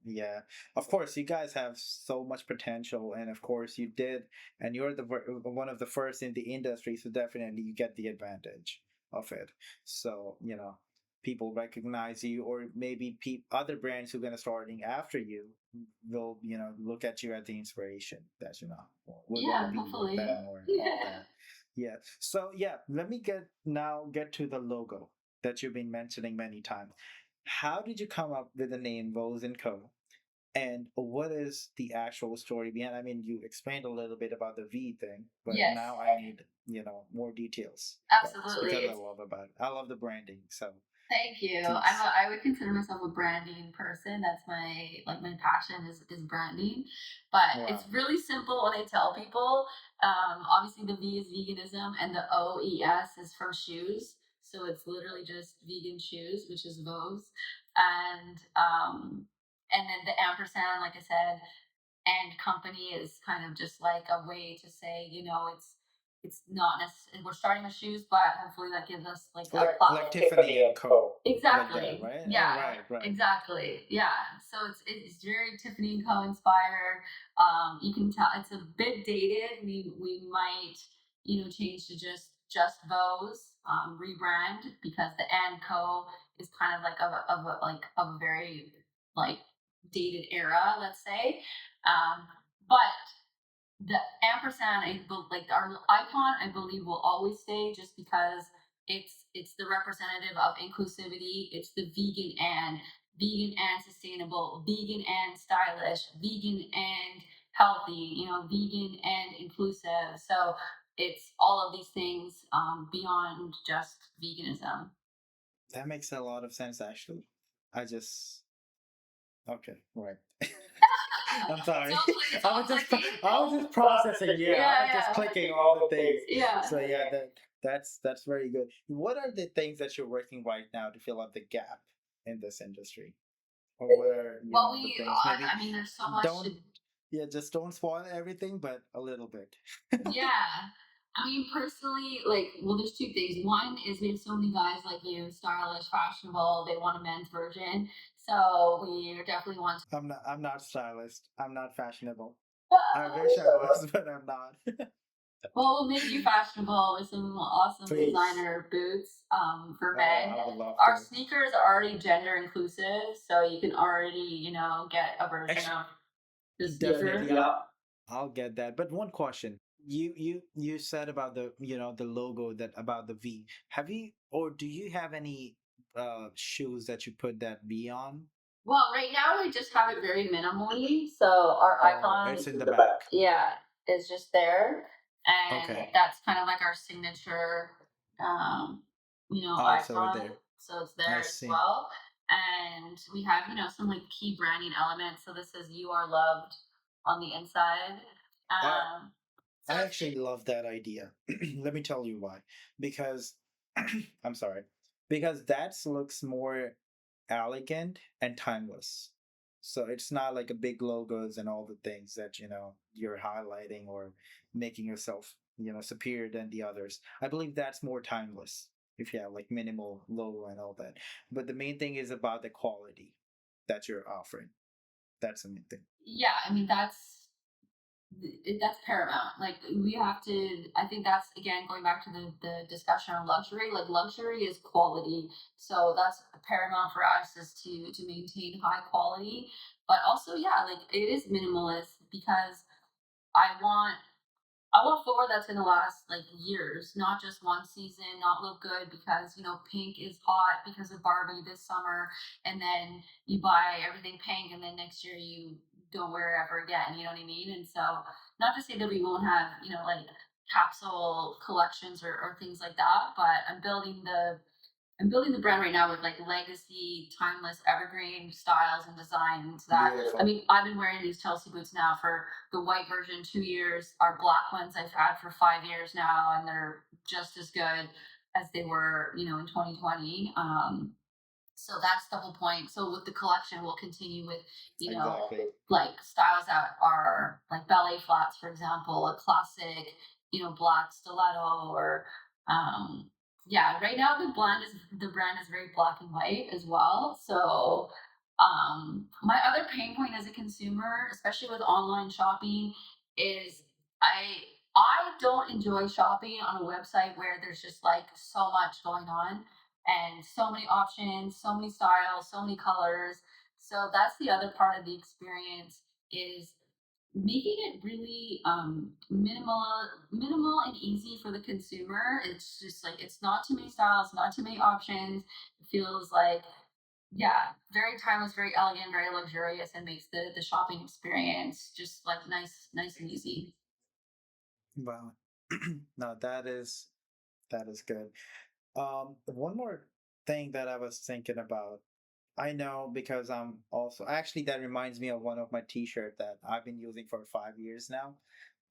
Yeah, of course, you guys have so much potential, and of course, you did, and you're one of the first in the industry, so definitely you get the advantage of it. So, people recognize you, or maybe other brands who are gonna starting after you will, look at you as the inspiration that we want to Yeah, be like hopefully. that, more of that. Yeah. So yeah, let me get to the logo that you've been mentioning many times. How did you come up with the name VOES & Co? And what is the actual story behind? I mean, you explained a little bit about the V thing, but Yes, now I need, more details about this absolutely. because It's I love the branding. So Thank you. please. I would consider myself a branding person. That's my passion is branding. But it's Wow. really simple when I tell people. Obviously the V is veganism and the OES is from shoes. So it's literally just vegan shoes, which is VOES. And then the ampersand, like I said, and company is kind of just like a way to say, it's not necessarily we're starting with shoes, but hopefully that gives us like a Like platform. Tiffany and Co. Like that, Exactly. right? Yeah. Right. Exactly. Yeah. So it's very Tiffany and Co. inspired. You can tell it's a bit dated. We might change to just Vose, rebrand because the and Co is kind of like of a very like dated era, let's say. But the ampersand, like our icon, I believe will always stay just because it's the representative of inclusivity. It's the vegan and sustainable, vegan and stylish, vegan and healthy, vegan and inclusive. So it's all of these things beyond just veganism. That makes a lot of sense, actually. I just okay, right. I'm sorry. It's all clicking. I was just processing. Yeah, I was just Yeah, clicking all the things. yeah. So yeah, that's very good. What are the things that you're working right now to fill up the gap in this industry, or what are Well, the things? Maybe I mean, there's so much don't to, yeah, just don't spoil everything, but a little bit. yeah. I mean, personally, well, there's two things. One is we have so many guys like you, stylish, fashionable, they want a men's version. So we definitely want to. I'm not stylist. I'm not fashionable. I I wish wish I I was. was, but I'm not. Well, we'll make you fashionable with some awesome Please. designer boots for Oh, men. I would love Our to. sneakers are already gender inclusive, so you can already, get a version Actually, of the sneaker. definitely, I'll get that. But one question. You said about the the logo that about the V. Have you or do you have any shoes that you put that V on? Well, right now we just have it very minimally. So our Oh, icon, it's in the the back, back. yeah, is just there, and Okay. that's kind of like our signature, Oh, it's over icon. there. So it's I there as see. well, and we have some like key branding elements. So this is "You Are Loved" on the inside. I So I it's actually love that idea. Let me tell you why. Because I'm sorry. Because that looks more elegant and timeless. So it's not like a big logos and all the things that, you're highlighting or making yourself, superior than the others. I believe that's more timeless if you have like minimal logo and all that. But the main thing is about the quality that you're offering. That's the main thing. yeah. I mean that's paramount. Like we have to. I think that's again going back to the discussion on luxury. Like luxury is quality, so that's paramount for us is to maintain high quality. But also, yeah, like it is minimalist because I want I want footwear that's gonna last like years, not just one season, not look good because pink is hot because of Barbie this summer, and then you buy everything pink, and then next year you don't wear it ever again. You know what I mean? And so, not to say that we won't have like capsule collections or things like that, but I'm building the brand right now with like legacy, timeless, evergreen styles and designs that I Beautiful. mean, I've been wearing these Chelsea boots now for the white version 2 years. Our black ones I've had for 5 years now, and they're just as good as they were, in 2020. So that's the whole point. So with the collection, we'll continue with, Exactly. like styles that are like ballet flats, for example, a classic, black stiletto or, yeah, right now the brand is very black and white as well. So, my other pain point as a consumer, especially with online shopping, is I I don't enjoy shopping on a website where there's just like so much going on and so many options, so many styles, so many colors. So that's the other part of the experience is making it really minimal and easy for the consumer. It's just like it's not too many styles, not too many options. It feels like Yeah, very timeless, very elegant, very luxurious, and makes the shopping experience just like nice and easy. Wow. No, that is good. One more thing that I was thinking about. I know because I'm also actually that reminds me of one of my t-shirt that I've been using for 5 years now.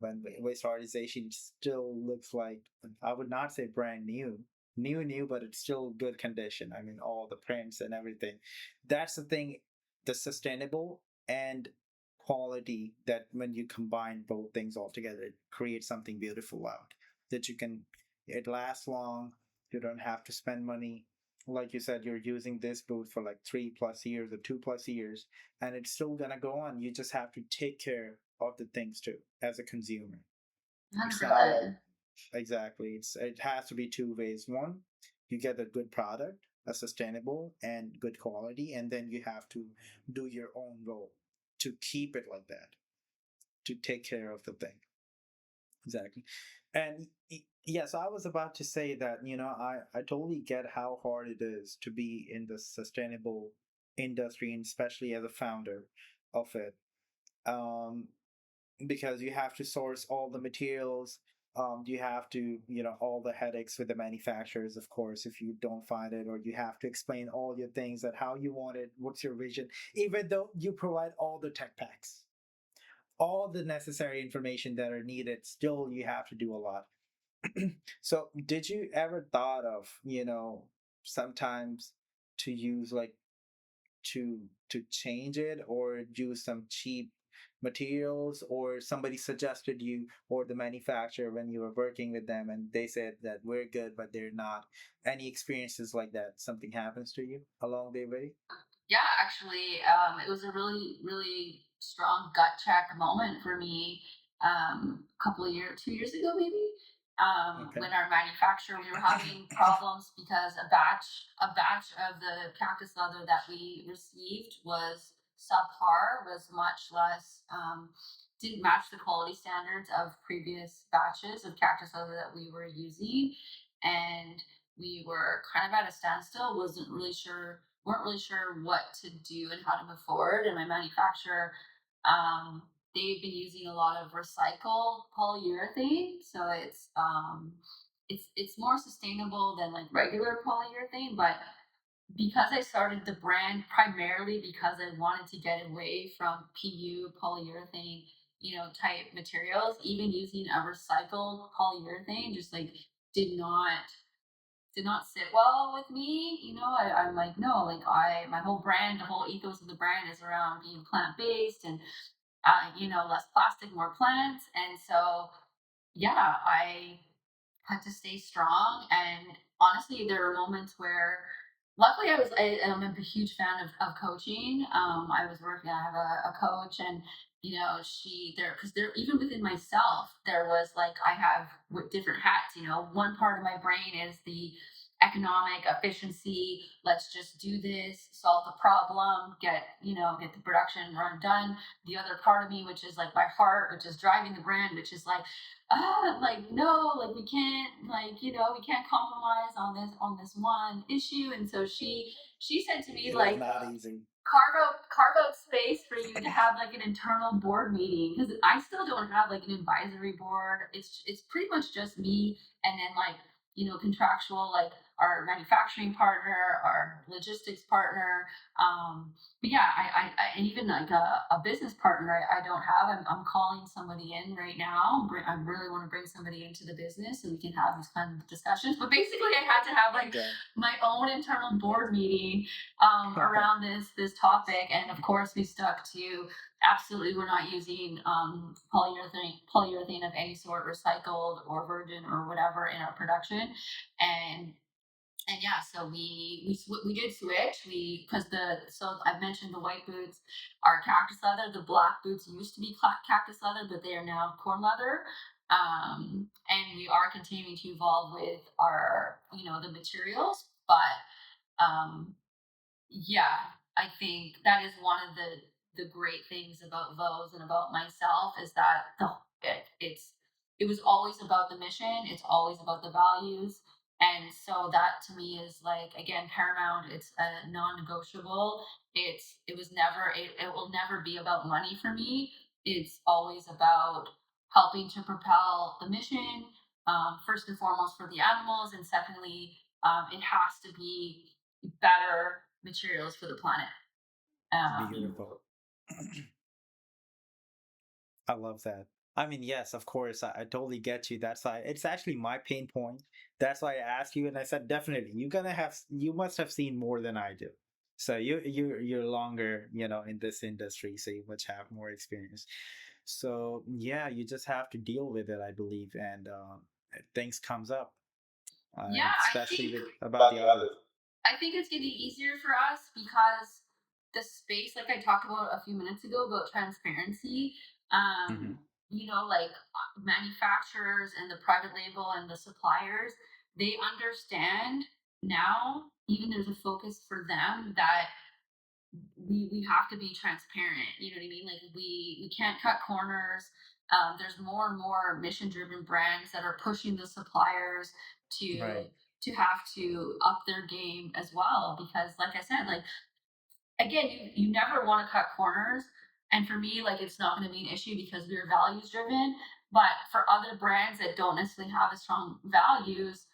When waste organization still looks like, I would not say brand new, but it's still good condition. I mean, all the prints and everything. That's the thing, the sustainable and quality that when you combine both things all together, it creates something beautiful out that you can, it lasts long. You don't have to spend money. Like you said, you're using this boot for like 3+ years or 2+ years, and it's still gonna go on. You just have to take care of the things too as a consumer. It's not like 100%. exactly. It has to be two ways. One, you get a good product, a sustainable and good quality, and then you have to do your own role to keep it like that, to take care of the thing. Exactly. And yes, I was about to say that, I totally get how hard it is to be in the sustainable industry, and especially as a founder of it. Um, because you have to source all the materials. You have to, all the headaches with the manufacturers, of course, if you don't find it, or you have to explain all your things that how you want it, what's your vision, even though you provide all the tech packs, all the necessary information that are needed, still you have to do a lot. So, did you ever thought of, sometimes to use like to change it or use some cheap materials, or somebody suggested you or the manufacturer when you were working with them and they said that we're good but they're not? Any experiences like that? Something happens to you along the way? Yeah, actually, it was a really strong gut check moment for me. A couple of years, 2 years ago, maybe, Okay. when our manufacturer we were having problems because a batch of the cactus leather that we received was subpar, was much less. Didn't match the quality standards of previous batches of cactus leather that we were using, and we were kind of at a standstill. Wasn't really sure weren't really sure what to do and how to move forward. And my manufacturer, um, they've been using a lot of recycled polyurethane, so it's more sustainable than like regular polyurethane. But because I started the brand primarily because I wanted to get away from PU polyurethane, type materials, even using a recycled polyurethane just like did not did not sit well with me. I'm like, no, like my whole brand, the whole ethos of the brand is around being plant based and, less plastic, more plants. And so, yeah, I had to stay strong. And honestly, there were moments where, luckily, I'm a huge fan of coaching. I was working, I have a coach, and because there, even within myself, there was like, I have different hats. One part of my brain is the economic efficiency. Let's just do this, solve the problem, get the production run done. The other part of me, which is like my heart, which is driving the brand, which is like no, like we can't compromise on this one issue. And so she said to me It is like, not easy. carve out space for you to have like an internal board meeting, because I still don't have like an advisory board. It's pretty much just me, and then like contractual, like our manufacturing partner, our logistics partner. But yeah, and even like a business partner I don't have. I'm calling somebody in right now. I really want to bring somebody into the business so we can have these kind of discussions. But basically, I had to have like Okay. my own internal board meeting around this topic. And of course, we stuck to absolutely we're not using polyurethane of any sort, recycled or virgin or whatever, in our production. And and yeah, so we did switch. We because the so I've mentioned the white boots are cactus leather. The black boots used to be cactus leather, but they are now corn leather. And we are continuing to evolve with our the materials, but um, yeah, I think that is one of the great things about VOES and about myself, is that it was always about the mission. It's always about the values. And so that to me is like, again, paramount. It's a non-negotiable. It will never be about money for me. It's always about helping to propel the mission, first and foremost for the animals, and secondly, it has to be better materials for the planet. um, Beautiful. I love that. I mean, yes, of course, I totally get you. That's why it's actually my pain point. That's why I asked you, and I said definitely you must have seen more than I do. So you're longer, in this industry, so you must have more experience. So yeah, you just have to deal with it, I believe, and things comes up, yeah, especially with about the other. I think it's getting easier for us because the space, like I talked about a few minutes ago about transparency, Hmm. like manufacturers and the private label and the suppliers, they understand now, even there's a focus for them that we have to be transparent. You know what I mean? Like we can't cut corners. There's more and more mission driven brands that are pushing the suppliers to Right. have to up their game as well, because like I said, like again, you never want to cut corners. And for me, like it's not going to be an issue because we're values driven. But for other brands that don't necessarily have as strong values,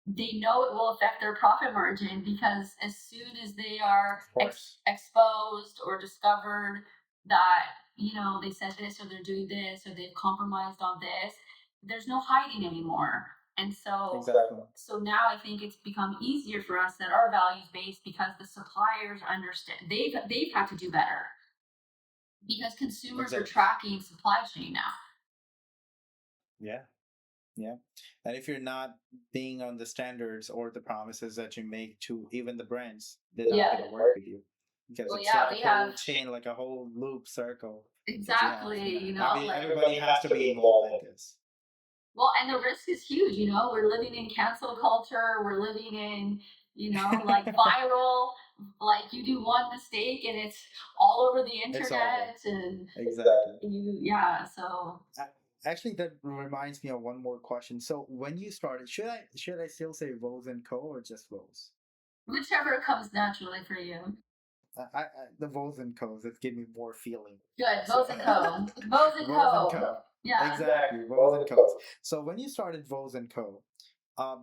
they know it will affect their profit margin, because as soon as they are Of course. exposed or discovered that they said this or they're doing this or they've compromised on this, there's no hiding anymore. And so Exactly. now I think it's become easier for us that our values based, because the suppliers understand they've had to do better because consumers are Exactly. tracking supply chain now. Yeah. Yeah. And if you're not being on the standards or the promises that you make to even the brands, they're not Yeah. going to work with you because Well, it's yeah, like a we whole have chain, like a whole loop circle that you have. exactly, like Everybody has to be involved in this. well, and the risk is huge. We're living in cancel culture. We're living in, like viral. Like you do one mistake and it's all over the It's over. internet, and Exactly. yeah. So Actually, that reminds me of one more question. So when you started, should I still say Rose and Co or just Rose? whichever comes naturally for you. The Vols and Co's that give me more feeling. Good. So Vos and Co. Vos and Vols and Co. Co. Yeah. Exactly, Vols and Co's. So when you started Vols and Co,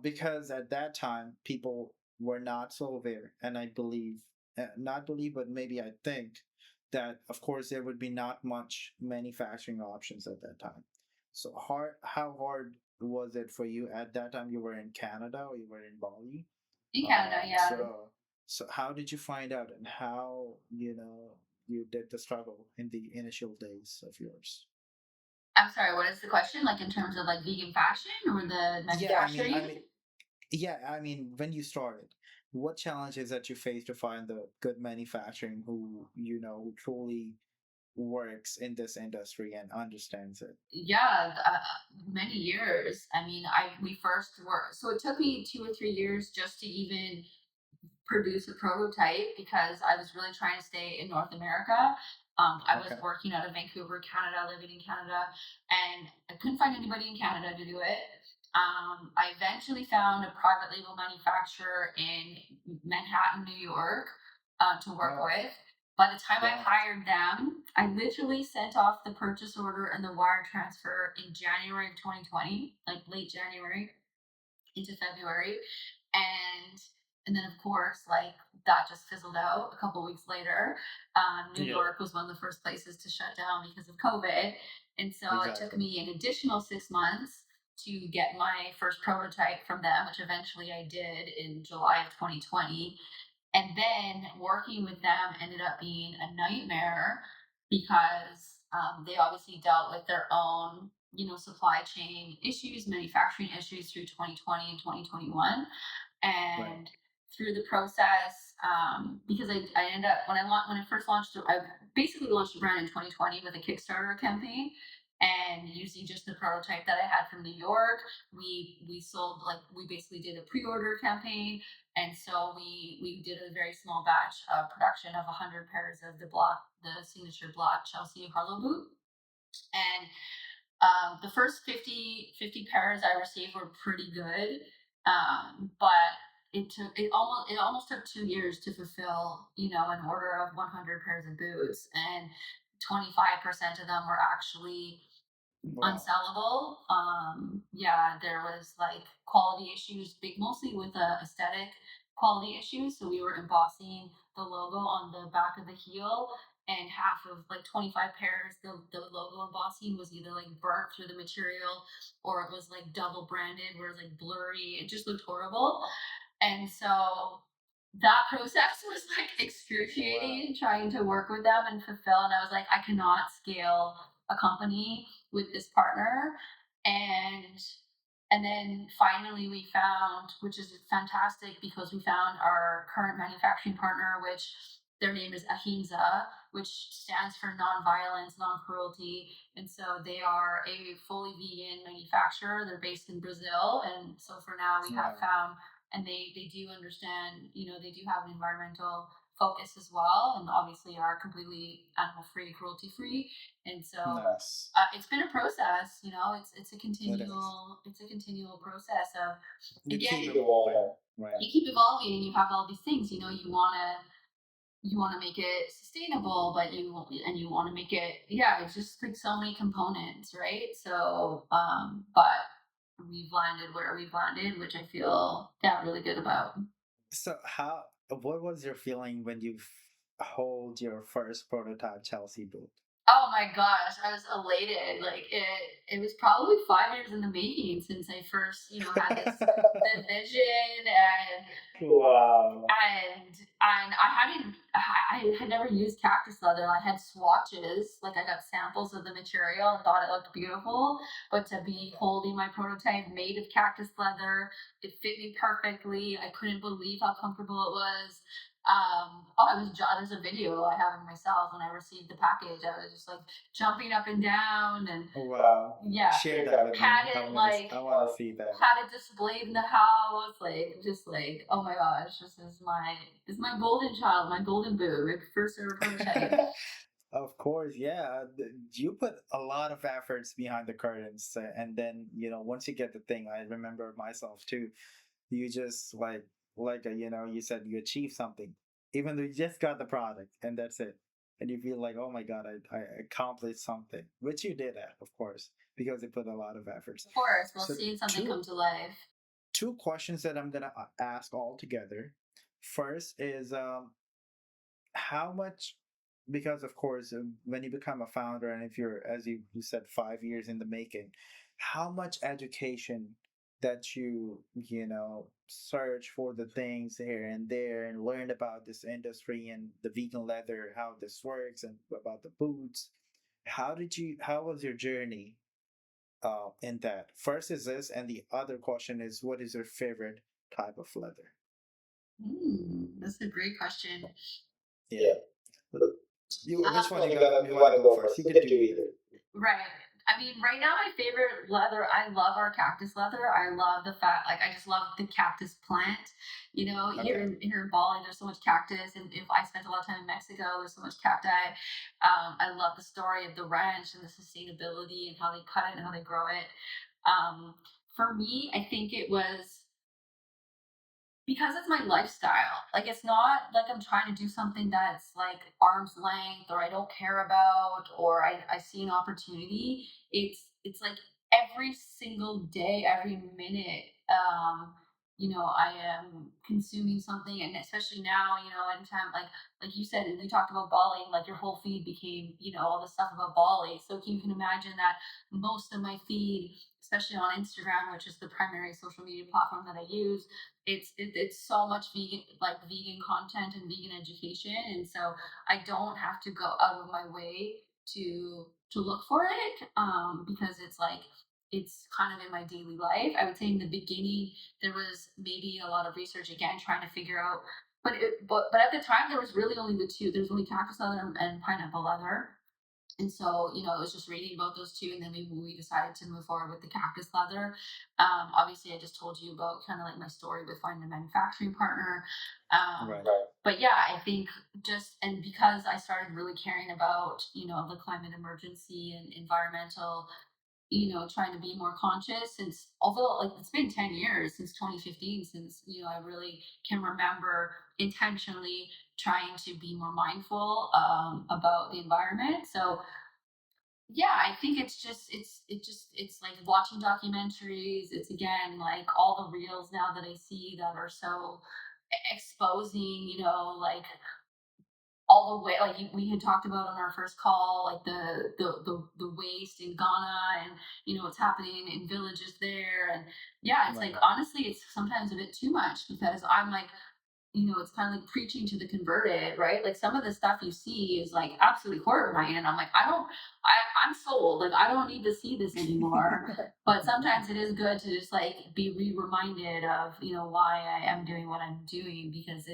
because at that time people were not so aware, and I believe, not believe, but maybe I think that of course there would be not much manufacturing options at that time. So how hard was it for you at that time? You were in Canada or you were in Bali? In Canada, Um, yeah. so so how did you find out and how you did the struggle in the initial days of yours? I'm sorry, what is the question? Like in terms of like vegan fashion or the Yeah, manufacturing? when you started, what challenges that you faced to find the good manufacturing who truly works in this industry and understands it? Yeah, many years. I mean, I we first were so it took me 2 or 3 years just to even produce a prototype, because I was really trying to stay in North America. I was Okay. working out of Vancouver, Canada, living in Canada, and I couldn't find anybody in Canada to do it. I eventually found a private label manufacturer in Manhattan, New York, to work Oh, with. By the time I wow. hired them, I literally sent off the purchase order and the wire transfer in January of 2020, like late January into February. And then of course, like that just fizzled out a couple weeks later. New Yeah, York was one of the first places to shut down because of COVID. And so it took exactly. me an additional 6 months to get my first prototype from them, which eventually I did in July of 2020. And then working with them ended up being a nightmare because they obviously dealt with their own, supply chain issues, manufacturing issues through 2020 and 2021. Right. And through the process, because I ended up when I first launched, I basically launched the brand in 2020 with a Kickstarter campaign, and using just the prototype that I had from New York, we sold, like we basically did a pre-order campaign, and so we did a very small batch production of 100 pairs of the signature block Chelsea Harlow boot. And the first fifty pairs I received were pretty good. But it almost took 2 years to fulfill, an order of 100 pairs of boots, and 25% of them were actually Wow. unsellable. Yeah, there was like quality issues, big mostly with aesthetic quality issues. So we were embossing the logo on the back of the heel, and half of like 25 pairs, the logo embossing was either like burnt through the material, or it was like double branded, where it was like blurry. It just looked horrible. And so that process was like Wow. excruciating, trying to work with them and fulfill. And I was like, I cannot scale a company with this partner. And and then finally we found, which is fantastic, because we found our current manufacturing partner, which their name is Ahimsa, which stands for non-violence, non-cruelty. And so they are a fully vegan manufacturer. They're based in Brazil. And so for now we have Wow. found, and they do understand, they do have an environmental focus as well, and obviously are completely animal free, cruelty free. And so Nice. it's been a process. It's a It is. continual process of, You again, keep keep evolving. evolving. Right. You keep evolving, and you have all these things. You want to make it sustainable, but you want to make it, yeah, it's just like so many components, right? So but we've landed where we've landed, which I feel, yeah, really good about. So what was your feeling when you hold your first prototype Chelsea boot? Oh my gosh, I was elated. Like it was probably 5 years in the making since I first, had this the vision, Wow. and I had never used cactus leather. I had swatches, like I got samples of the material and thought it looked beautiful. But to be holding my prototype made of cactus leather, it fit me perfectly. I couldn't believe how comfortable it was. There's a video I have of myself when I received the package. I was just like jumping up and down, and Wow. yeah, Share that with me. had it like I want to see that. had it displayed in the house, like just like, oh my gosh, this is my golden child, my golden boo, my first ever prototype. Of course, yeah. You put a lot of efforts behind the curtains, and then once you get the thing, I remember myself too. You just you said you achieved something, even though you just got the product, and that's it, and you feel like, oh my god, I accomplished something, which you did, of course, because you put a lot of efforts. Of course, well, So seeing something two come to life. two questions that I'm gonna ask all together. First is how much, because of course when you become a founder, and if you're, as you said, 5 years in the making, how much education that you search for the things here and there and learn about this industry and the vegan leather, how this works, and about the boots. How was your journey in that? First is this, and the other question is, what is your favorite type of leather? That's a great question. Yeah. Which one you You want want to to go go first? first? You You could can do do either. either. Right. I mean, right now my favorite leather, I love our cactus leather. I love the fact, like, I just love the cactus plant. Here Okay. here in Bali, there's so much cactus, and if I spent a lot of time in Mexico, there's so much cacti. I love the story of the ranch and the sustainability and how they cut it and how they grow it. Um, for me, I think it was because it's my lifestyle. Like, it's not like I'm trying to do something that's like arm's length, or I don't care about, or I see an opportunity. It's like every single day, every minute, I am consuming something. And especially now, anytime, like you said, and we talked about Bali, like your whole feed became, all the stuff about Bali. So you can imagine that most of my feed, especially on Instagram, which is the primary social media platform that I use, it's so much vegan content and vegan education. And so I don't have to go out of my way to look for it, because it's kind of in my daily life. I would say in the beginning there was maybe a lot of research, again, trying to figure out, but at the time there was really only the two. There's only cactus leather and pineapple leather. And so, it was just reading about those two, and then we decided to move forward with the cactus leather. Obviously, I just told you about kind of like my story with finding a manufacturing partner. Right. Right. But yeah, I think just, and because I started really caring about, the climate emergency and environmental trying to be more conscious since, although like it's been 10 years since 2015, since, I really can remember intentionally trying to be more mindful about the environment. So yeah, I think it's like watching documentaries. It's again like all the reels now that I see that are so exposing, like all the way, like we had talked about on our first call, like the waste in Ghana, and what's happening in villages there. And yeah, it's like Right. honestly it's sometimes a bit too much, because I'm like, it's kind of like preaching to the converted, right? Like some of the stuff you see is like absolutely horrifying, and I'm like, I'm sold. Like I don't need to see this anymore. But sometimes it is good to just like be reminded of why I am doing what I'm doing, because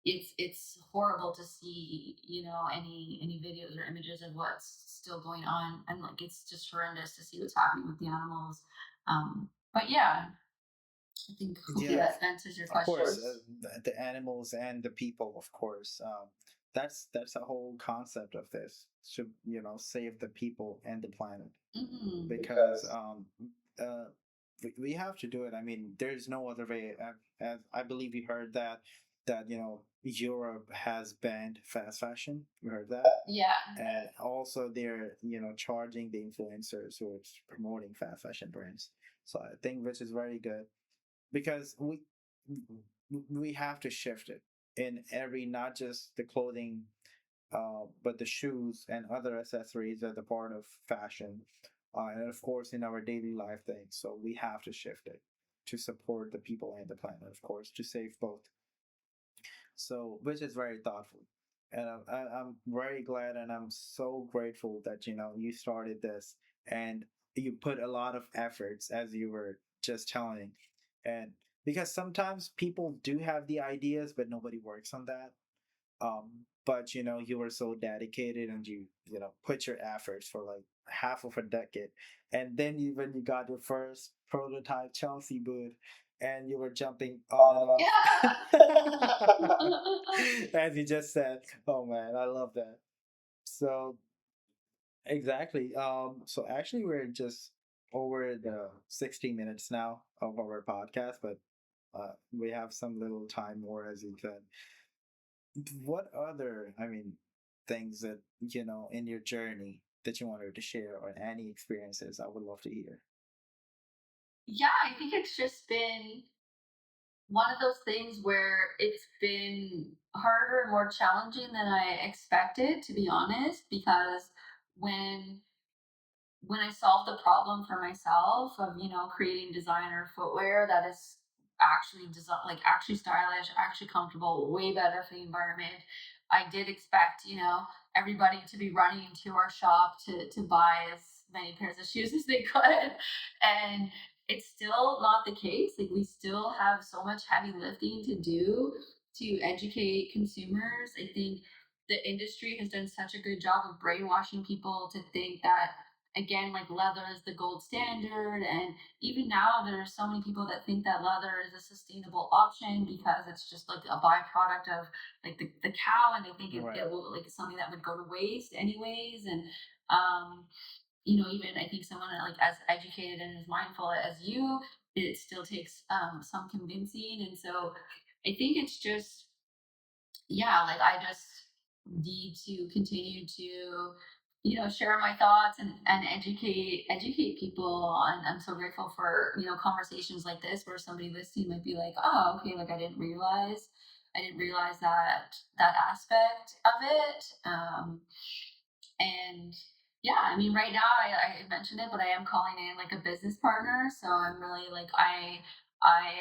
it's horrible to see any videos or images of what's still going on, and like it's just horrendous to see what's happening with the animals. But yeah, I think hopefully Yeah, that answers your of question. course, the animals and the people, of course. That's a whole concept of this. Should save the people and the planet because Because uh, we have to do it. I mean, there's no other way. As I believe you heard that Europe has banned fast fashion. You heard that, yeah, and also they're charging the influencers who are promoting fast fashion brands. So I think which is very good because we have to shift it in every, not just the clothing, but the shoes and other accessories are the part of fashion, and of course in our daily life things. So we have to shift it to support the people and the planet, of course, to save both. So which is very thoughtful, and I'm very glad and I'm so grateful that you started this, and you put a lot of efforts as you were just telling. And because sometimes people do have the ideas but nobody works on that, but you were so dedicated and you put your efforts for like half of a decade, and then when you got your first prototype Chelsea boot, and you were jumping on and off as you just said. Oh man, I love that. So exactly. So actually we're just over the 60 minutes now of our podcast, but we have some little time more, as you said. What other, I mean, things that, in your journey that you wanted to share, or any experiences, I would love to hear. yeah, I think it's just been one of those things where it's been harder and more challenging than I expected, to be honest, because when when I solved the problem for myself of, creating designer footwear that is actually like actually stylish, actually comfortable, way better for the environment, I did expect, everybody to be running into our shop to buy as many pairs of shoes as they could. And it's still not the case. Like we still have so much heavy lifting to do to educate consumers. I think the industry has done such a good job of brainwashing people to think that, again, like leather is the gold standard. And even now there are so many people that think that leather is a sustainable option because it's just like a byproduct of like the cow, and they think Right. it will like it's something that would go to waste anyways. And even I think someone like as educated and as mindful as you, it still takes some convincing. And so I think it's just, yeah, like I just need to continue to, share my thoughts and educate people. And I'm so grateful for, conversations like this where somebody listening might be like, oh, okay, like I didn't realize that aspect of it. And yeah, I mean, right now I mentioned it, but I am calling in like a business partner. So I'm really like I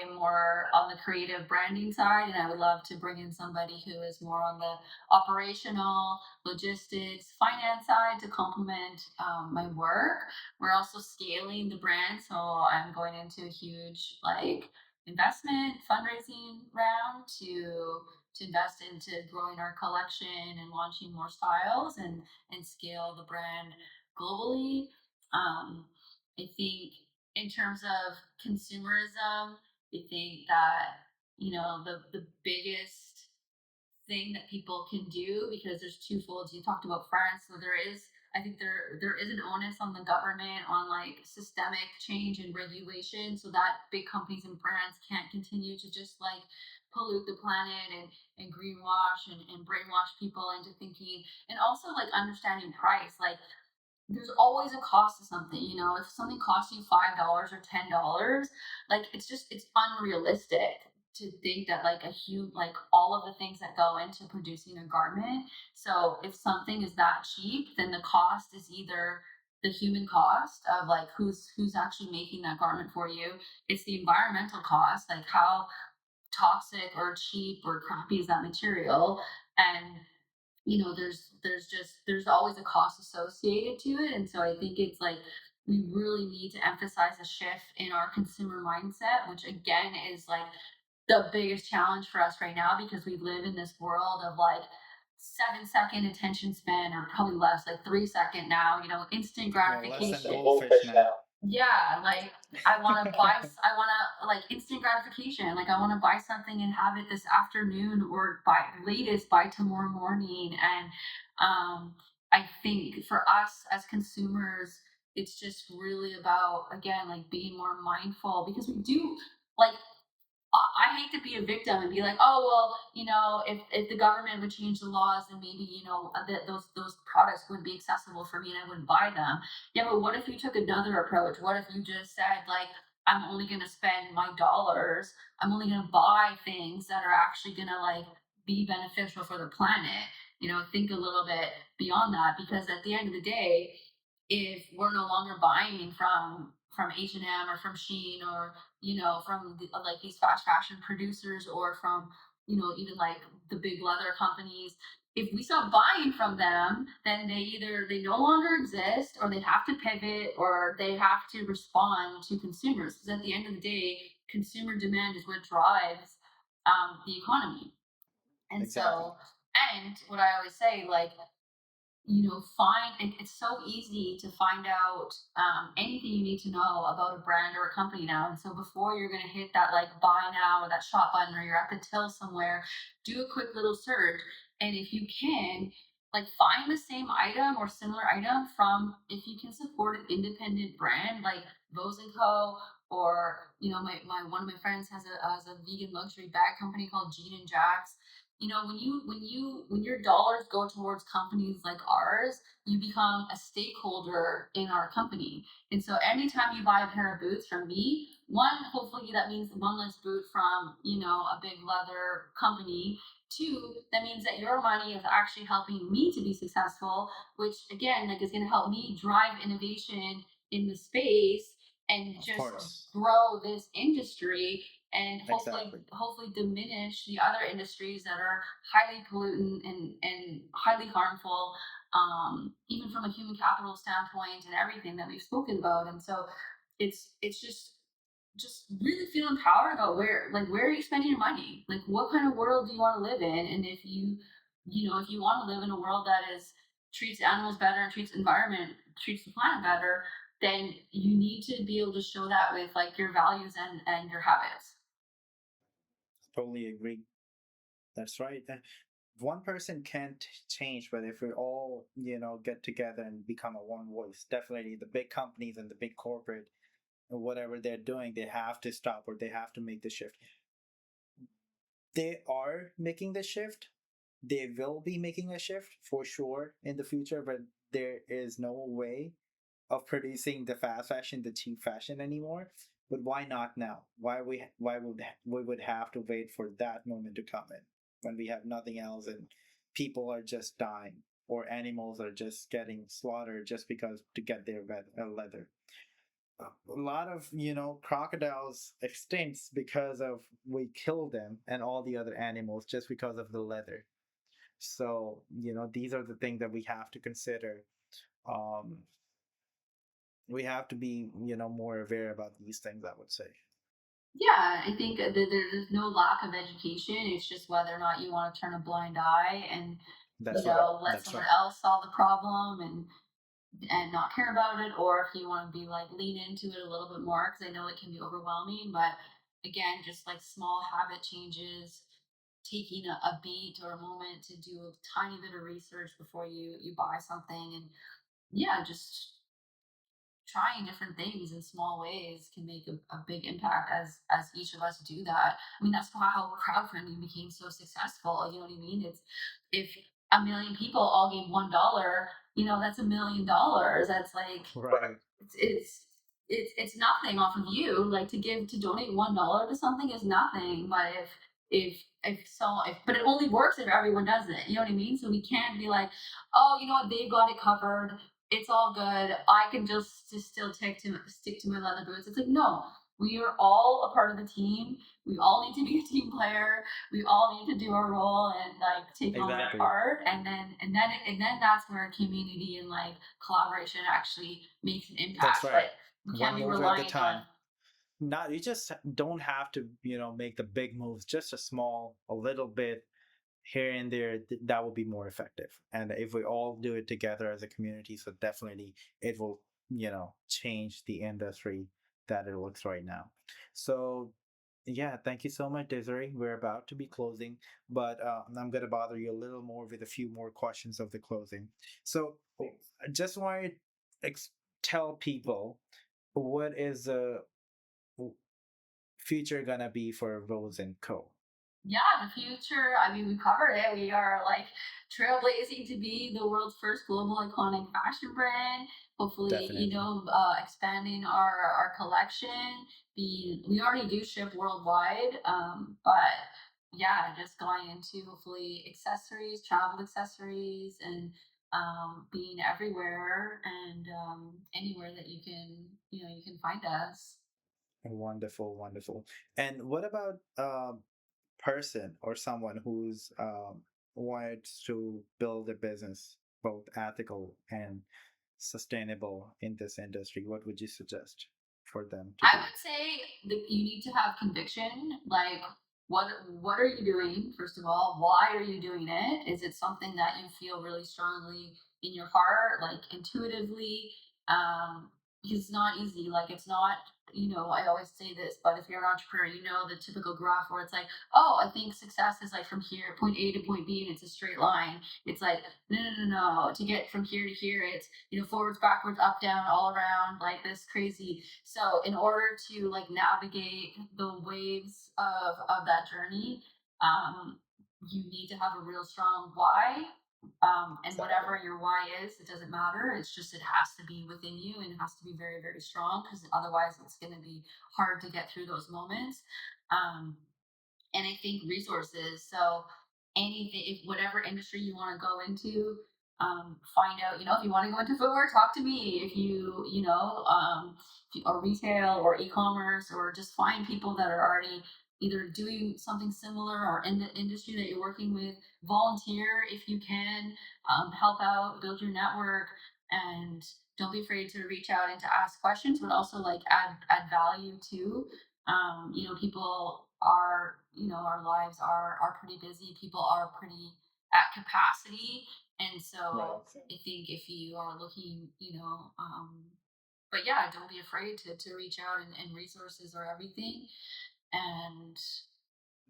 am more on the creative branding side, and I would love to bring in somebody who is more on the operational, logistics, finance side to complement my work. We're also scaling the brand, so I'm going into a huge like investment fundraising round to invest into growing our collection and launching more styles and scale the brand globally. I think in terms of consumerism, I think that the biggest thing that people can do, because there's twofold. You talked about France, so there is I think there is an onus on the government on like systemic change and regulation so that big companies and brands can't continue to just like pollute the planet and greenwash and brainwash people into thinking, and also like understanding price. Like there's always a cost to something, you know. If something costs you $5 or $10, like it's unrealistic to think that like a huge like all of the things that go into producing a garment. So if something is that cheap, then the cost is either the human cost of like who's actually making that garment for you. It's the environmental cost, like how toxic or cheap or crappy is that material. And you know there's always a cost associated to it, and so I think it's like we really need to emphasize a shift in our consumer mindset, which again is like the biggest challenge for us right now because we live in this world of like 7-second attention span, or probably less, like 3 second now, you know, instant Well, less than gratification. goldfish now. Yeah, like I want to buy, I want to like instant gratification. Like I want to buy something and have it this afternoon or by latest by tomorrow morning. And I think for us as consumers, it's just really about, again, like being more mindful because we do like I hate to be a victim and be like, oh well, you know, if the government would change the laws, then maybe you know that those products would be accessible for me and I wouldn't buy them. Yeah, but what if you took another approach? What if you just said like, I'm only going to spend my dollars. I'm only going to buy things that are actually going to like be beneficial for the planet. You know, think a little bit beyond that because at the end of the day, if we're no longer buying from H&M or from Sheen or you know from like these fast fashion producers or from you know even like the big leather companies, if we stop buying from them, then they no longer exist or they have to pivot or they have to respond to consumers because at the end of the day consumer demand is what drives the economy. And Exactly. so, and what I always say, like you know, it's so easy to find out anything you need to know about a brand or a company now. And so before you're going to hit that like buy now or that shop button or you're at the till somewhere, do a quick little search. And if you can, like find the same item or similar item from, if you can support an independent brand like VOES CO, or you know my one of my friends has a vegan luxury bag company called Jean and Jack's. You know, when your dollars go towards companies like ours, you become a stakeholder in our company. And so anytime you buy a pair of boots from me, one, hopefully that means one less boot from, you know, a big leather company. Two, that means that your money is actually helping me to be successful, which again like is going to help me drive innovation in the space and Of just course. grow this industry and Exactly. hopefully diminish the other industries that are highly pollutant and highly harmful, even from a human capital standpoint and everything that we've spoken about. And so it's just really feel empowered about where are you spending your money, like what kind of world do you want to live in, and if you know if you want to live in a world that is treats animals better and treats environment treats the planet better, then you need to be able to show that with like your values and your habits. Totally agree. That's right. One person can't change, but if we all, get together and become a one voice, definitely the big companies and the big corporate, whatever they're doing, they have to stop or they have to make the shift. They are making the shift. They will be making a shift for sure in the future, but there is no way of producing the fast fashion, the cheap fashion anymore. But why not now? Why would we would have to wait for that moment to come in when we have nothing else and people are just dying or animals are just getting slaughtered just because to get their leather. A lot of crocodiles extincts because of we kill them and all the other animals just because of the leather. So these are the things that we have to consider. um we have to be more aware about these things, I would say. Yeah, I think that there's no lack of education. It's just whether or not you want to turn a blind eye and you That's right. know let That's someone right. else solve the problem and not care about it, or if you want to be like lean into it a little bit more because I know it can be overwhelming. But again, just like small habit changes, taking a beat or a moment to do a tiny bit of research before you buy something, yeah, just trying different things in small ways can make a big impact as each of us do that. I mean, that's how crowdfunding became so successful. You know what I mean? It's if a million people all gave $1, that's $1 million. That's like Right. it's it's it's nothing off of you. Like to donate $1 to something is nothing. But if but it only works if everyone does it. You know what I mean? So we can't be like, oh, you know what, they've got it covered, it's all good. I can just still stick to my leather boots. It's like, no, we are all a part of the team. We all need to be a team player. We all need to do our role and like take on our Exactly. part. And then that's where community and like collaboration actually makes an That's impact. right. But we One can't be move at a reliant on. time. Not you just don't have to, make the big moves. Just a little bit here and there. That will be more effective. And if we all do it together as a community, so definitely it will, change the industry that it looks right now. So yeah, thank you so much, Desiree. We're about to be closing, but I'm gonna bother you a little more with a few more questions of the closing. So I just want to ex- tell people what is the future gonna be for Rose and Co. Yeah, the future. I mean, we covered it. We are like trailblazing to be the world's first global iconic fashion brand. Hopefully, Definitely. expanding our collection. We already do ship worldwide, but yeah, just going into hopefully accessories, travel accessories, and being everywhere and anywhere that you can find us. Wonderful, wonderful. And what about person or someone who's wants to build a business both ethical and sustainable in this industry? What would you suggest for them to I do? would say that you need to have conviction. Like, what are you doing? First of all, why are you doing it? Is it something that you feel really strongly in your heart, like intuitively? Because it's not easy. Like, it's not. I always say this, but if you're an entrepreneur, the typical graph where it's like, oh, I think success is like from here, point A to point B, and it's a straight line. It's like, no, no, no, no. To get from here to here, it's forwards, backwards, up, down, all around, like this crazy. So in order to like navigate the waves of that journey, you need to have a real strong why. And Exactly. whatever your why is, it doesn't matter. It's just it has to be within you and it has to be very, very strong because otherwise it's going to be hard to get through those moments. Um, and I think resources. So anything, if whatever industry you want to go into, find out. If you want to go into footwear, talk to me. If or retail or e-commerce, or just find people that are already either doing something similar or in the industry that you're working with. Volunteer if you can. Help out, build your network, and don't be afraid to reach out and to ask questions, but also like add value too. People our lives are pretty busy. People are pretty at capacity. And Right. so I think if you are looking, but yeah, don't be afraid to reach out, and resources are everything. And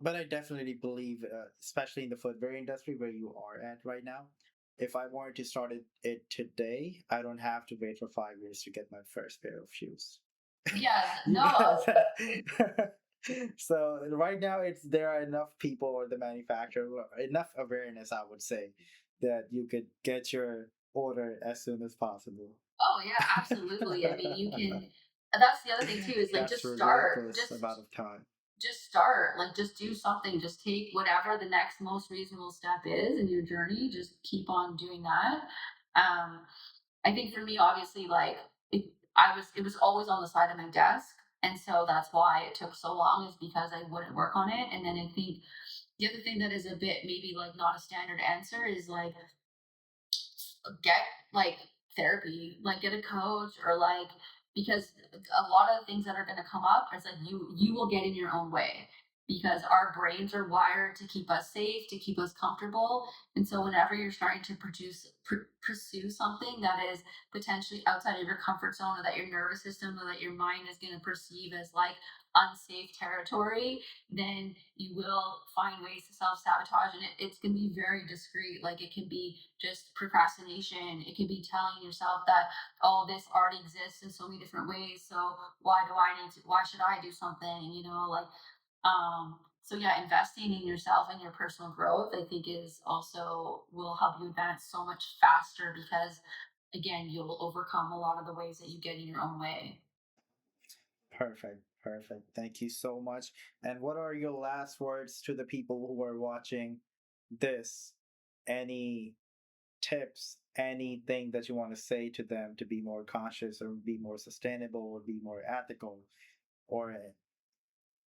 But I definitely believe, especially in the footwear industry where you are at right now, if I wanted to start it today, I don't have to wait for 5 years to get my first pair of shoes. yeah, You no, guys. So right now, there are enough people or the manufacturer, enough awareness, I would say, that you could get your order as soon as possible. oh yeah, absolutely. I mean, you can. That's the other thing too, is like That's just start. ridiculous amount of time. Just start, like just do something, just take whatever the next most reasonable step is in your journey, just keep on doing that. I think for me, obviously, like it was always on the side of my desk, and so that's why it took so long, is because I wouldn't work on it. And then I think the other thing that is a bit maybe like not a standard answer is like get like therapy, like get a coach, or like, because a lot of the ththings that are going to come up is like you will get in your own way, because our brains are wired to keep us safe, to keep us comfortable. And so whenever you're starting to pursue something that is potentially outside of your comfort zone, or that your nervous system or that your mind is going to perceive as like unsafe territory, then you will find ways to self sabotage. And it's going to be very discreet. Like it can be just procrastination. It can be telling yourself that, oh, this already exists in so many different ways. So why should I do something? So yeah, investing in yourself and your personal growth, I think is also will help you advance so much faster because again, you'll overcome a lot of the ways that you get in your own way. Perfect. Perfect. Thank you so much. And what are your last words to the people who are watching this? Any tips, anything that you want to say to them to be more conscious or be more sustainable or be more ethical, or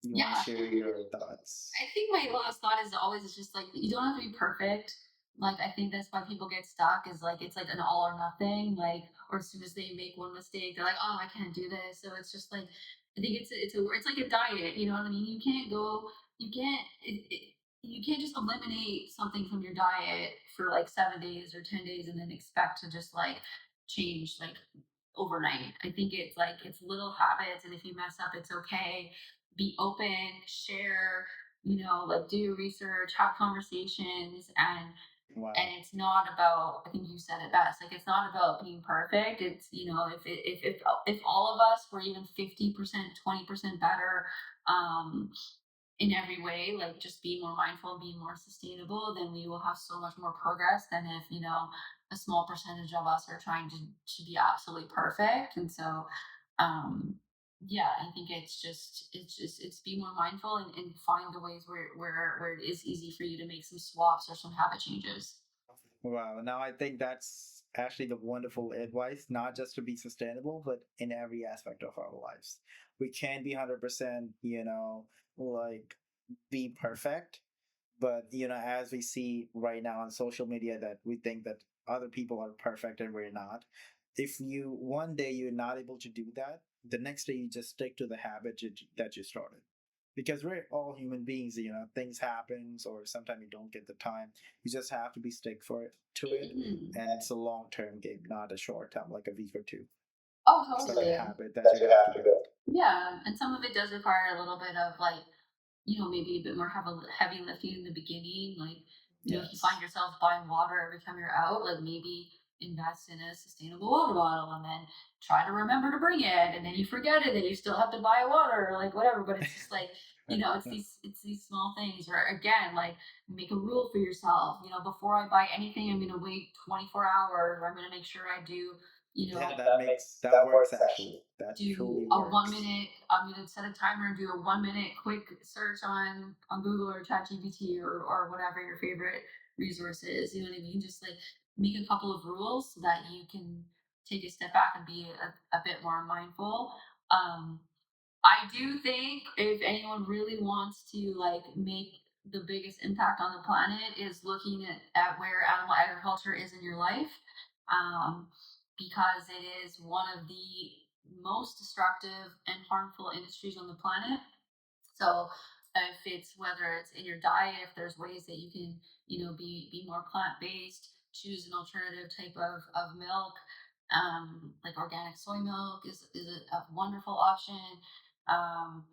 you want to Yeah. share your thoughts? I think my last thought is always is just like you don't have to be perfect. Like I think that's why people get stuck is like it's like an all or nothing. Like or as soon as they make one mistake, they're like, oh, I can't do this. So it's just like I think it's like a diet. You know what I mean? You can't just eliminate something from your diet for like 7 days or 10 days and then expect to just like change like overnight. I think it's like it's little habits, and if you mess up, it's okay. Be open, share, like do your research, have conversations, and Wow. it's not about. I think you said it best. Like it's not about being perfect. It's if all of us were even 50%, 20% better, um, in every way, like just be more mindful, be more sustainable, then we will have so much more progress than if a small percentage of us are trying to be absolutely perfect. And so, um, yeah, I think it's be more mindful and find the ways where it is easy for you to make some swaps or some habit changes. Wow. Now I think that's actually the wonderful advice, not just to be sustainable, but in every aspect of our lives. We can't be 100%, like be perfect. But, as we see right now on social media, that we think that other people are perfect and we're not. If you one day you're not able to do that, the next day you just stick to the habit that you started, because we're all human beings. Things happens, or sometimes you don't get the time. You just have to be stick for it to it, Mhm. and it's a long-term game, not a short term like a week or two. Oh, It's like a totally. habit that you have to build. Yeah, and some of it does require a little bit of like maybe a bit more heavy lifting in the beginning. Like, if you find Yes. yourself buying water every time you're out, like maybe invest in a sustainable water bottle and then try to remember to bring it. And then you forget it and you still have to buy water or like whatever. But it's just like, it's these small things. Or again, like make a rule for yourself. Before I buy anything, I'm gonna wait 24 hours, or I'm gonna make sure I do, Yeah, that works actually. That do truly a one works. minute. I'm gonna set a timer and do a 1 minute quick search on Google or ChatGPT or whatever your favorite resource is. You know what I mean? Just like make a couple of rules so that you can take a step back and be a bit more mindful. Um, I do think if anyone really wants to like make the biggest impact on the planet is looking at where animal agriculture is in your life, um, because it is one of the most destructive and harmful industries on the planet. So if it's whether it's in your diet, if there's ways that you can, be more plant based, choose an alternative type of milk, like organic soy milk is a wonderful option. Um,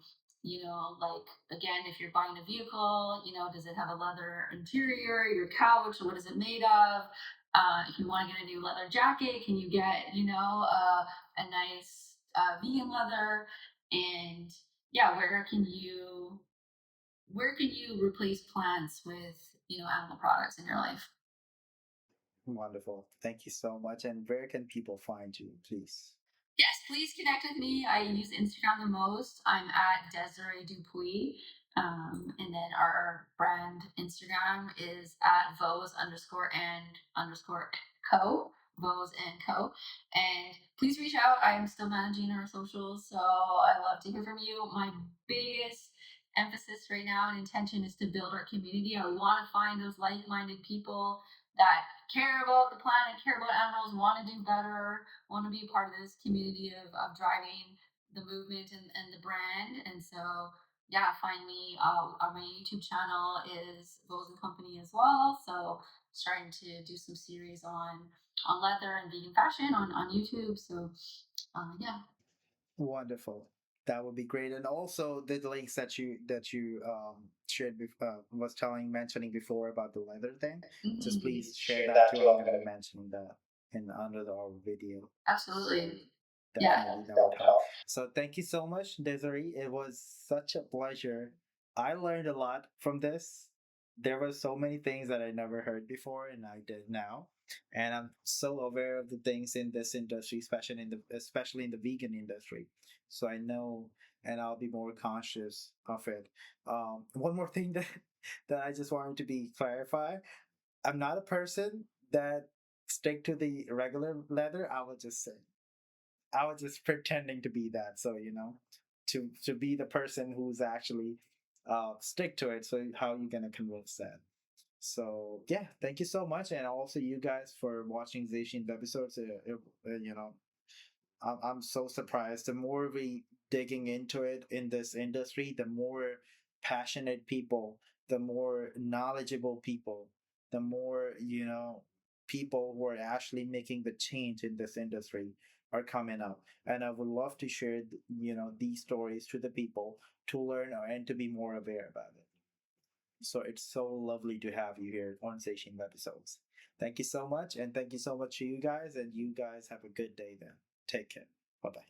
like again, if you're buying a vehicle, does it have a leather interior, your couch, what is it made of? If you want to get a new leather jacket, can you get, a nice vegan leather? And yeah, where can you replace plants with animal products in your life? Wonderful. Thank you so much. And where can people find you, please? Yes, please connect with me. I use Instagram the most. I'm at Desiree Dupuis. And then our brand Instagram is at VOES _and _co, VOES and co. And please reach out. I'm still managing our socials, so I love to hear from you. My biggest emphasis right now and intention is to build our community. I want to find those like-minded people that care about the planet, care about animals, want to do better, want to be a part of this community of driving the movement and the brand. And so, yeah, find me. On my YouTube channel is Rose and Company as well. So, starting to do some series on leather and vegan fashion on YouTube. So, yeah. Wonderful. That would be great. And also the links that you shared was mentioning before about the leather thing. Just Mhm. please share that too. I'm gonna be mentioning that in under our video. Absolutely. Yeah. Definitely, that would help. So thank you so much, Desiree. It was such a pleasure. I learned a lot from this. There were so many things that I never heard before, and I did now. And I'm so aware of the things in this industry, especially in the vegan industry. So I know, and I'll be more conscious of it. One more thing that that I just wanted to be clarify. I'm not a person that stick to the regular leather. I was just pretending to be that. So to be the person who's actually stick to it. So how are you gonna convince that? So yeah, thank you so much, and also you guys for watching Zacian's episodes. I'm so surprised. The more we digging into it in this industry, the more passionate people, the more knowledgeable people, the more people who are actually making the change in this industry are coming up. And I would love to share these stories to the people to learn and to be more aware about it. So it's so lovely to have you here on Station Episodes. Thank you so much, and thank you so much to you guys, and you guys have a good day then. Take care. Bye bye.